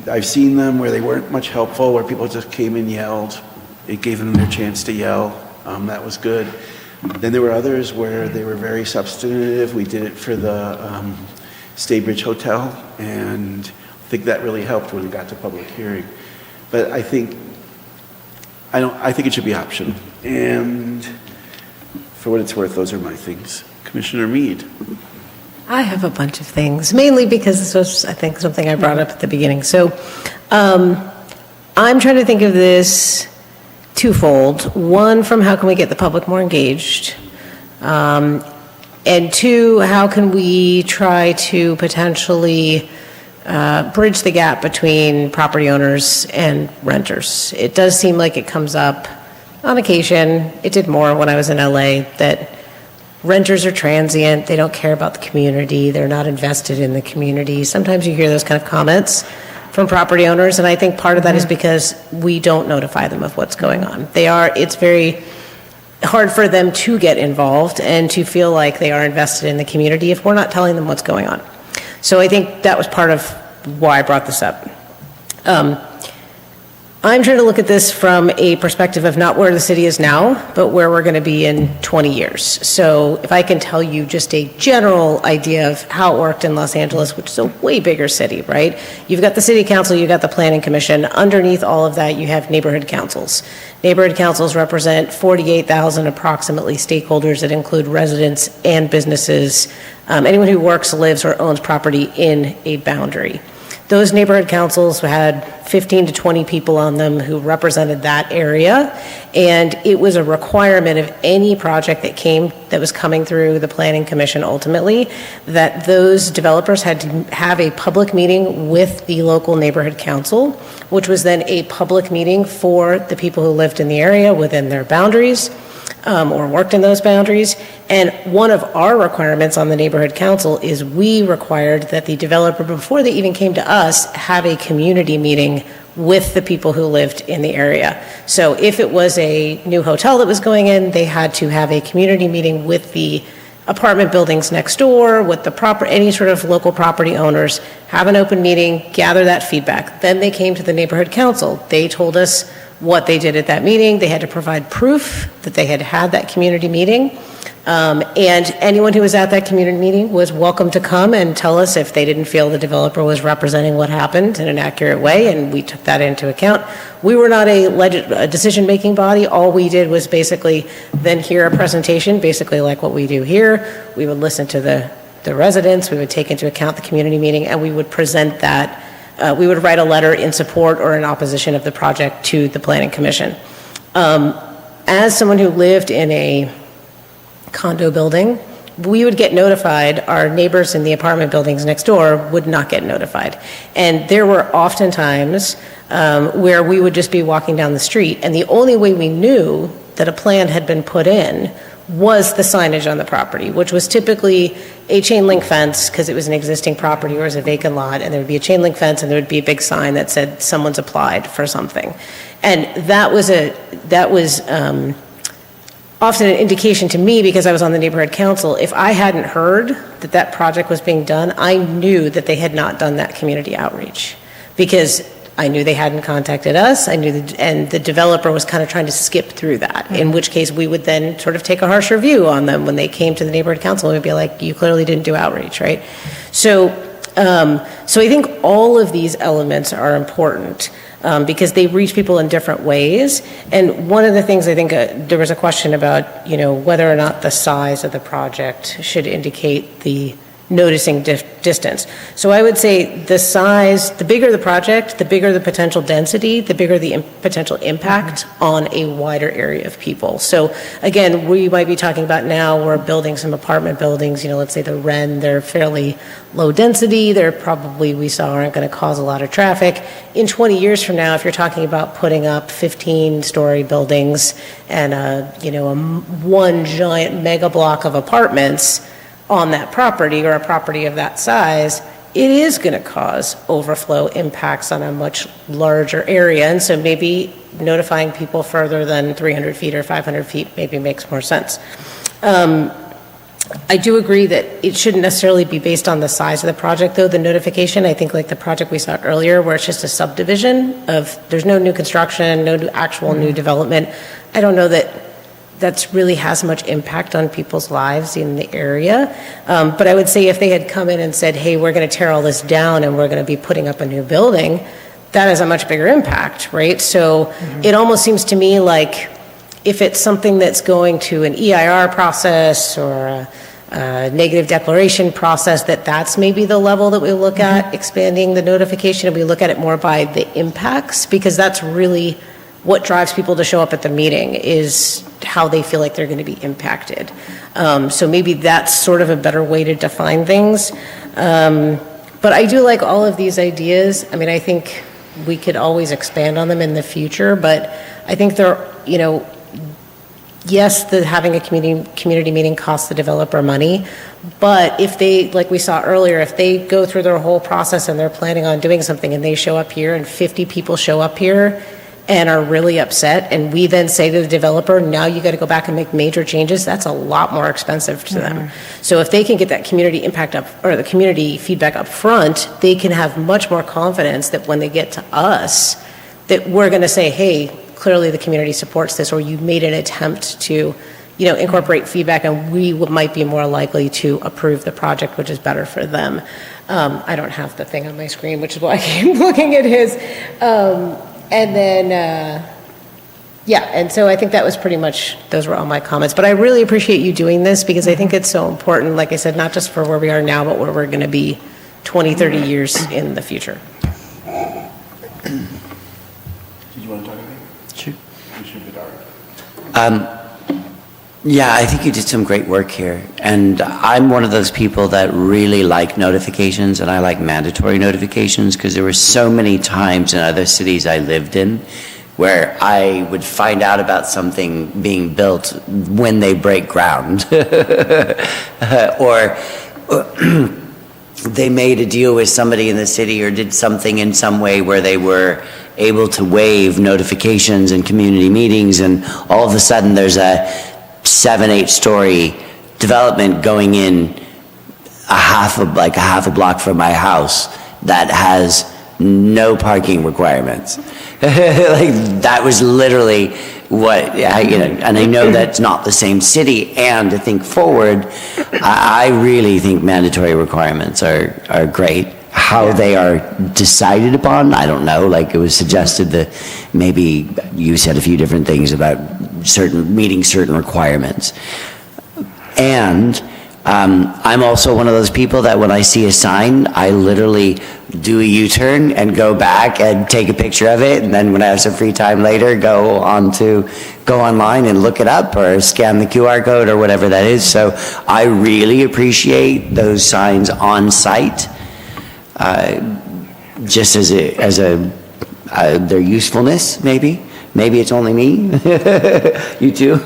Speaker 1: I've seen them where they weren't much helpful, where people just came and yelled. It gave them their chance to yell. That was good. Then there were others where they were very substantive. We did it for the Staybridge Hotel, and I think that really helped when it got to public hearing. But I think it should be optional. And for what it's worth, those are my things. Commissioner Mead.
Speaker 3: I have a bunch of things, mainly because this was, I think, something I brought up at the beginning. So I'm trying to think of this twofold. One, from how can we get the public more engaged? And two, how can we try to potentially bridge the gap between property owners and renters? It does seem like it comes up on occasion. It did more when I was in LA, that renters are transient, they don't care about the community, they're not invested in the community. Sometimes you hear those kind of comments from property owners, and I think part of that is because we don't notify them of what's going on. It's very hard for them to get involved and to feel like they are invested in the community if we're not telling them what's going on. So I think that was part of why I brought this up. I'm trying to look at this from a perspective of not where the city is now, but where we're going to be in 20 years. So if I can tell you just a general idea of how it worked in Los Angeles, which is a way bigger city, right? You've got the city council, you've got the planning commission. Underneath all of that, you have neighborhood councils. Neighborhood councils represent 48,000 approximately stakeholders that include residents and businesses, anyone who works, lives, or owns property in a boundary. Those neighborhood councils had 15 to 20 people on them who represented that area, and it was a requirement of any project that was coming through the Planning Commission ultimately, that those developers had to have a public meeting with the local neighborhood council, which was then a public meeting for the people who lived in the area within their boundaries. or worked in those boundaries. And one of our requirements on the neighborhood council is we required that the developer, before they even came to us, have a community meeting with the people who lived in the area. So if it was a new hotel that was going in, they had to have a community meeting with the apartment buildings next door, with the any sort of local property owners, have an open meeting, gather that feedback. Then they came to the neighborhood council. They told us what they did at that meeting. They had to provide proof that they had had that community meeting. And anyone who was at that community meeting was welcome to come and tell us if they didn't feel the developer was representing what happened in an accurate way, and we took that into account. We were not a decision-making body. All we did was basically then hear a presentation, basically like what we do here. We would listen to the residents, we would take into account the community meeting, and we would present that. We would write a letter in support or in opposition of the project to the Planning Commission. As someone who lived in a condo building, we would get notified. Our neighbors in the apartment buildings next door would not get notified. And there were often times where we would just be walking down the street, and the only way we knew that a plan had been put in was the signage on the property, which was typically a chain link fence because it was an existing property or it was a vacant lot, and there would be a chain link fence and there would be a big sign that said someone's applied for something. And that was often an indication to me, because I was on the neighborhood council. If I hadn't heard that that project was being done, I knew that they had not done that community outreach, because I knew they hadn't contacted us. I knew and the developer was kind of trying to skip through that, in which case we would then sort of take a harsher view on them when they came to the neighborhood council. We'd be like, you clearly didn't do outreach, right? So I think all of these elements are important. Because they reach people in different ways. And one of the things, I think there was a question about, whether or not the size of the project should indicate the noticing distance. So I would say the size, the bigger the project, the bigger the potential density, the bigger the potential impact on a wider area of people. So again, we might be talking about now, we're building some apartment buildings, let's say the Wren, they're fairly low density, they're probably, we saw, aren't going to cause a lot of traffic. In 20 years from now, if you're talking about putting up 15-story buildings and one giant mega block of apartments on that property, or a property of that size, it is going to cause overflow impacts on a much larger area. And so maybe notifying people further than 300 feet or 500 feet maybe makes more sense. I do agree that it shouldn't necessarily be based on the size of the project, though, the notification. I think like the project we saw earlier, where it's just a subdivision of, there's no new construction, no actual new development. I don't know that that's really has much impact on people's lives in the area. But I would say if they had come in and said, hey, we're going to tear all this down and we're going to be putting up a new building, that has a much bigger impact, right? So it almost seems to me like if it's something that's going to an EIR process or a negative declaration process, that's maybe the level that we look at expanding the notification, and we look at it more by the impacts, because that's really what drives people to show up at the meeting, is how they feel like they're going to be impacted. So maybe that's sort of a better way to define things. But I do like all of these ideas. I mean, I think we could always expand on them in the future, but I think they're, yes, having a community meeting costs the developer money, but if they, like we saw earlier, if they go through their whole process and they're planning on doing something and they show up here and 50 people show up here and are really upset, and we then say to the developer, now you got to go back and make major changes, that's a lot more expensive to them. So if they can get that community impact up, or the community feedback up front, they can have much more confidence that when they get to us, that we're going to say, hey, clearly the community supports this, or you made an attempt to, incorporate feedback, and we might be more likely to approve the project, which is better for them. I don't have the thing on my screen, which is why I keep looking at his. And then, and so I think that was pretty much, those were all my comments. But I really appreciate you doing this, because I think it's so important, like I said, not just for where we are now, but where we're going to be 20, 30 years in the future.
Speaker 1: Did you want to talk about it? Sure.
Speaker 6: Yeah, I think you did some great work here. And I'm one of those people that really like notifications, and I like mandatory notifications, because there were so many times in other cities I lived in where I would find out about something being built when they break ground. Or they made a deal with somebody in the city or did something in some way where they were able to waive notifications and community meetings, and all of a sudden there's a 7-8 story development going in a half a block from my house that has no parking requirements. Like, that was literally what, and I know that's not the same city, and to think forward, I really think mandatory requirements are great. How they are decided upon, I don't know. Like, it was suggested that maybe you said a few different things about meeting certain requirements. And I'm also one of those people that when I see a sign, I literally do a U-turn and go back and take a picture of it, and then when I have some free time later, go online and look it up or scan the QR code or whatever that is. So I really appreciate those signs on site, just as their usefulness, maybe. Maybe it's only me, you too.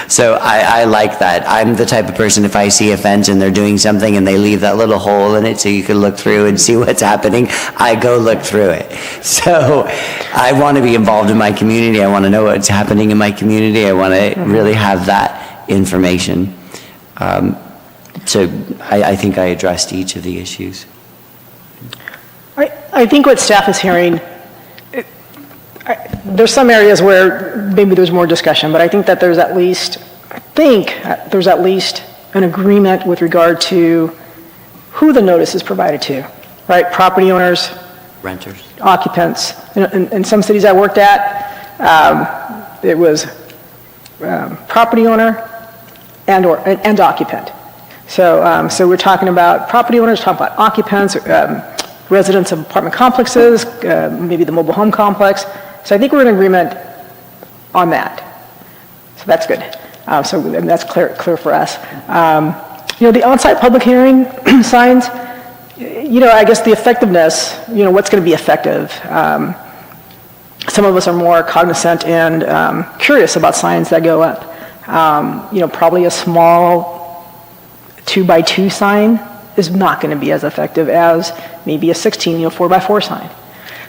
Speaker 6: So I like that. I'm the type of person, if I see a fence and they're doing something and they leave that little hole in it so you can look through and see what's happening, I go look through it. So I want to be involved in my community. I want to know what's happening in my community. I want to really have that information. So I think I addressed each of the issues.
Speaker 7: I think what staff is hearing, there's some areas where maybe there's more discussion, but I think that there's at least an agreement with regard to who the notice is provided to, right? Property owners,
Speaker 6: Renters.
Speaker 7: occupants. In some cities I worked at, it was property owner and occupant. So we're talking about property owners, talking about occupants, residents of apartment complexes, maybe the mobile home complex. So I think we're in agreement on that. So that's good. And that's clear for us. The on-site public hearing signs, I guess the effectiveness, what's going to be effective. Some of us are more cognizant and curious about signs that go up. Probably a small 2x2 sign is not going to be as effective as maybe a 16, 4x4 sign.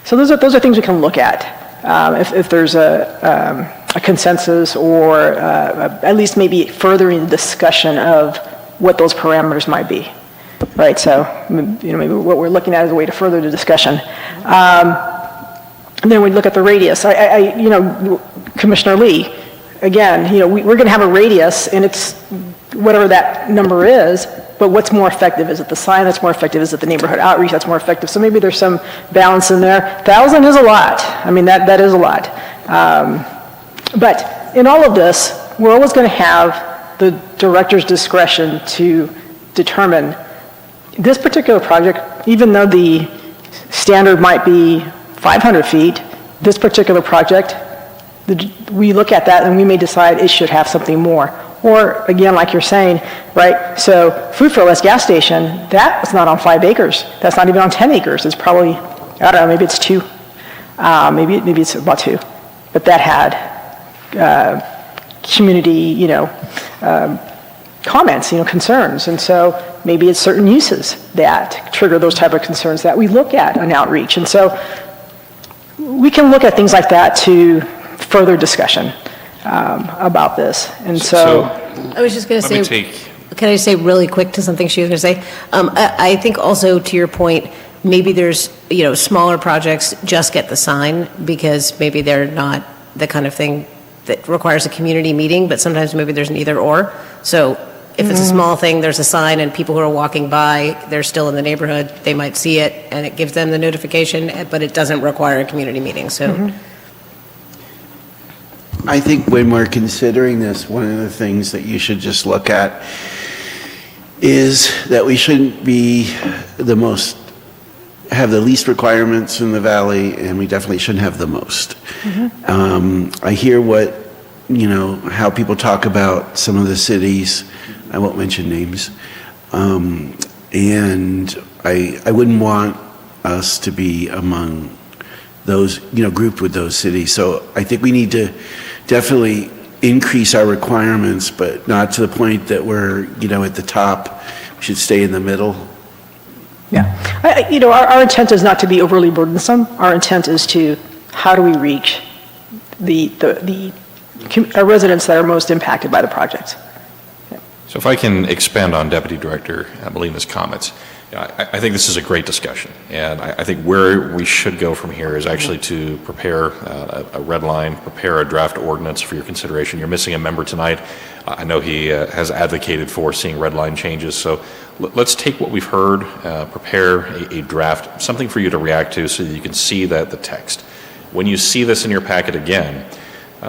Speaker 7: So those are things we can look at. If there's a consensus or at least maybe furthering the discussion of what those parameters might be, right? So, maybe what we're looking at is a way to further the discussion. And then we look at the radius. Commissioner Lee, again, we're going to have a radius, and it's whatever that number is. But what's more effective? Is it the sign that's more effective? Is it the neighborhood outreach that's more effective? So maybe there's some balance in there. 1,000 is a lot. I mean, that is a lot. But in all of this, we're always going to have the director's discretion to determine this particular project, even though the standard might be 500 feet, this particular project, we look at that and we may decide it should have something more. Or, again, like you're saying, right, so Food for Less gas station, that was not on 5 acres. That's not even on 10 acres. It's probably, I don't know, maybe it's 2. Maybe it's about 2. But that had community, comments, concerns. And so maybe it's certain uses that trigger those type of concerns that we look at on outreach. And so we can look at things like that to further discussion about this. And so
Speaker 13: I was just going to say, can I say really quick to something she was going to say? I think also to your point, maybe there's, smaller projects just get the sign because maybe they're not the kind of thing that requires a community meeting, but sometimes maybe there's an either or. So if it's a small thing, there's a sign and people who are walking by, they're still in the neighborhood, they might see it and it gives them the notification, but it doesn't require a community meeting. So.
Speaker 1: I think when we're considering this, one of the things that you should just look at is that we shouldn't be have the least requirements in the valley, and we definitely shouldn't have the most. I hear how people talk about some of the cities. I won't mention names. And I wouldn't want us to be among those, grouped with those cities. So I think we need to definitely increase our requirements, but not to the point that we're, at the top. We should stay in the middle.
Speaker 7: Yeah. Our intent is not to be overly burdensome. Our intent is to, how do we reach the residents that are most impacted by the project?
Speaker 8: So if I can expand on Deputy Director Molina's comments, I think this is a great discussion, and I think where we should go from here is actually to prepare a red line, prepare a draft ordinance for your consideration. You're missing a member tonight. I know he has advocated for seeing red line changes, so let's take what we've heard, prepare a draft, something for you to react to so that you can see the text. When you see this in your packet again,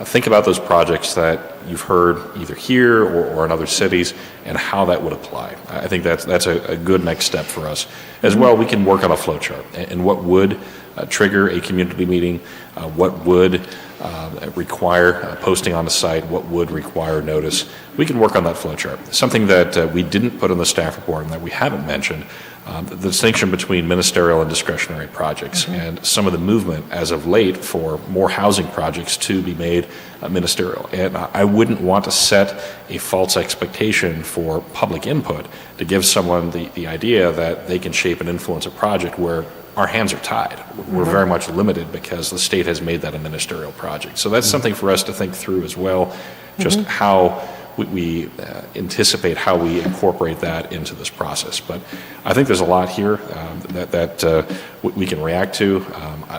Speaker 8: think about those projects that you've heard either here or in other cities and how that would apply. I think that's a good next step for us. As well, we can work on a flow chart and what would trigger a community meeting, what would require posting on the site, what would require notice. We can work on that flow chart. Something that we didn't put in the staff report and that we haven't mentioned, the distinction between ministerial and discretionary projects and some of the movement as of late for more housing projects to be made ministerial. And I wouldn't want to set a false expectation for public input to give someone the idea that they can shape and influence a project where our hands are tied. We're very much limited because the state has made that a ministerial project. So that's something for us to think through as well, just how we anticipate how we incorporate that into this process. But I think there's a lot here that we can react to.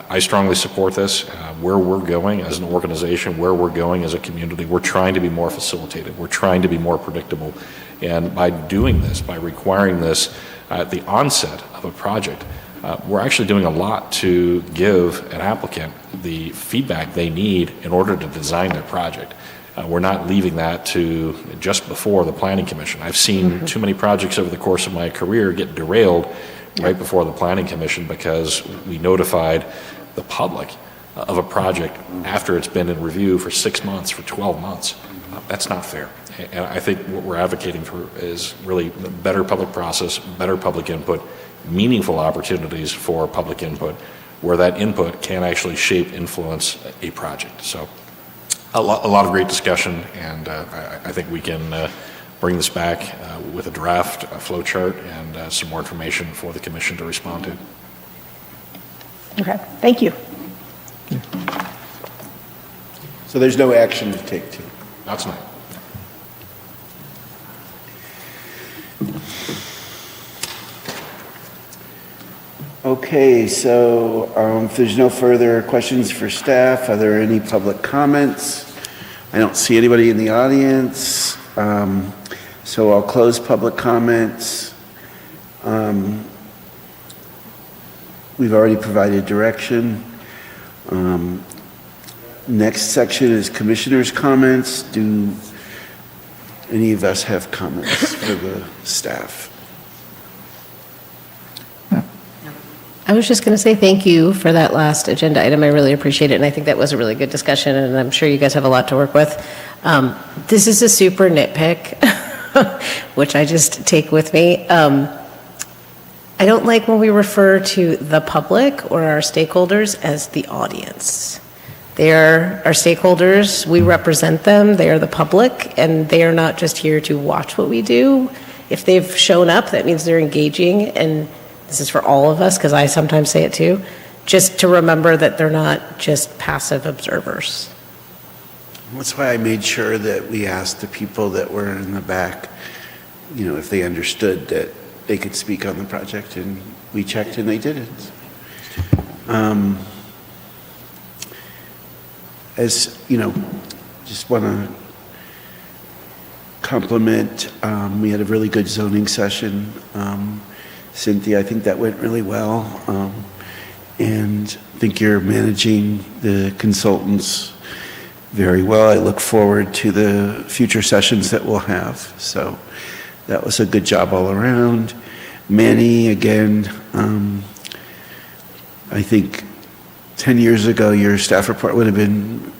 Speaker 8: I strongly support this. Where we're going as an organization, where we're going as a community, we're trying to be more facilitated. We're trying to be more predictable. And by doing this, by requiring this at the onset of a project, we're actually doing a lot to give an applicant the feedback they need in order to design their project. We're not leaving that to just before the Planning Commission. I've seen too many projects over the course of my career get derailed right before the Planning Commission because we notified the public of a project after it's been in review for 6 months, for 12 months. That's not fair. And I think what we're advocating for is really better public process, better public input, meaningful opportunities for public input, where that input can actually shape, influence a project. So a lot of great discussion, and I think we can bring this back with a draft, a flow chart, and some more information for the commission to respond to.
Speaker 7: Okay, thank you.
Speaker 1: So there's no action to take to.
Speaker 8: Not tonight.
Speaker 1: Okay, so if there's no further questions for staff, are there any public comments? I don't see anybody in the audience, so I'll close public comments. We've already provided direction. Next section is commissioners' comments. Do any of us have comments for the staff?
Speaker 13: I was just going to say thank you for that last agenda item. I really appreciate it, and I think that was a really good discussion, and I'm sure you guys have a lot to work with. This is a super nitpick, which I just take with me. I don't like when we refer to the public or our stakeholders as the audience. They are our stakeholders. We represent them. They are the public, and they are not just here to watch what we do. If they've shown up, that means they're engaging, and this is for all of us, because I sometimes say it too, just to remember that they're not just passive observers.
Speaker 1: That's why I made sure that we asked the people that were in the back, if they understood that they could speak on the project, and we checked and they didn't. Just want to compliment, we had a really good zoning session. Cynthia, I think that went really well, and I think you're managing the consultants very well. I look forward to the future sessions that we'll have. So that was a good job all around. Manny, again, I think 10 years ago your staff report would have been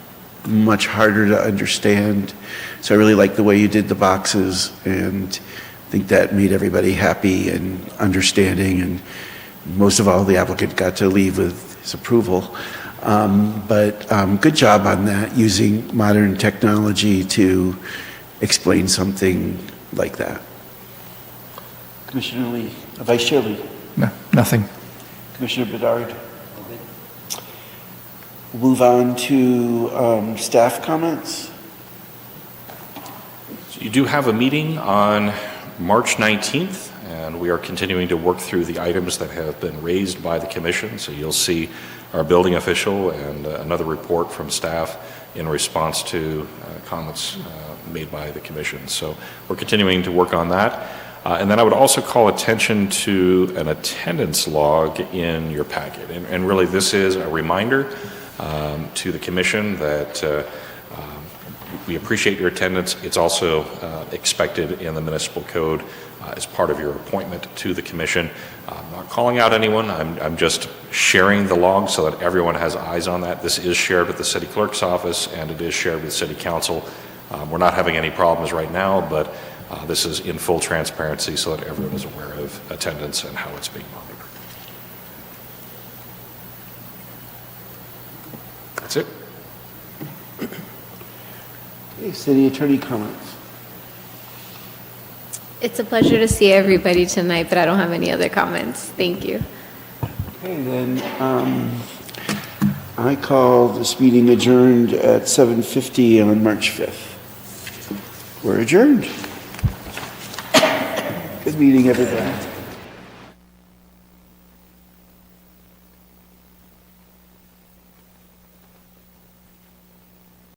Speaker 1: much harder to understand. So I really like the way you did the boxes, and I think that made everybody happy and understanding, and most of all, the applicant got to leave with his approval. But good job on that, using modern technology to explain something like that. Commissioner Lee, Vice Chair Lee.
Speaker 4: No, nothing.
Speaker 1: Commissioner Bedard. Move on to staff comments.
Speaker 8: So you do have a meeting on March 19th, and we are continuing to work through the items that have been raised by the commission. So you'll see our building official and another report from staff in response to comments made by the commission. So we're continuing to work on that. And then I would also call attention to an attendance log in your packet. And really this is a reminder to the commission that we appreciate your attendance. It's also expected in the municipal code as part of your appointment to the commission. I'm not calling out anyone. I'm just sharing the log so that everyone has eyes on that. This is shared with the city clerk's office and it is shared with city council. We're not having any problems right now, but this is in full transparency so that everyone is aware of attendance and how it's being monitored. That's it.
Speaker 1: Okay, city attorney comments.
Speaker 14: It's a pleasure to see everybody tonight, but I don't have any other comments. Thank you.
Speaker 1: Okay, then I call this meeting adjourned at 7:50 on March 5th. We're adjourned. Good meeting, everybody.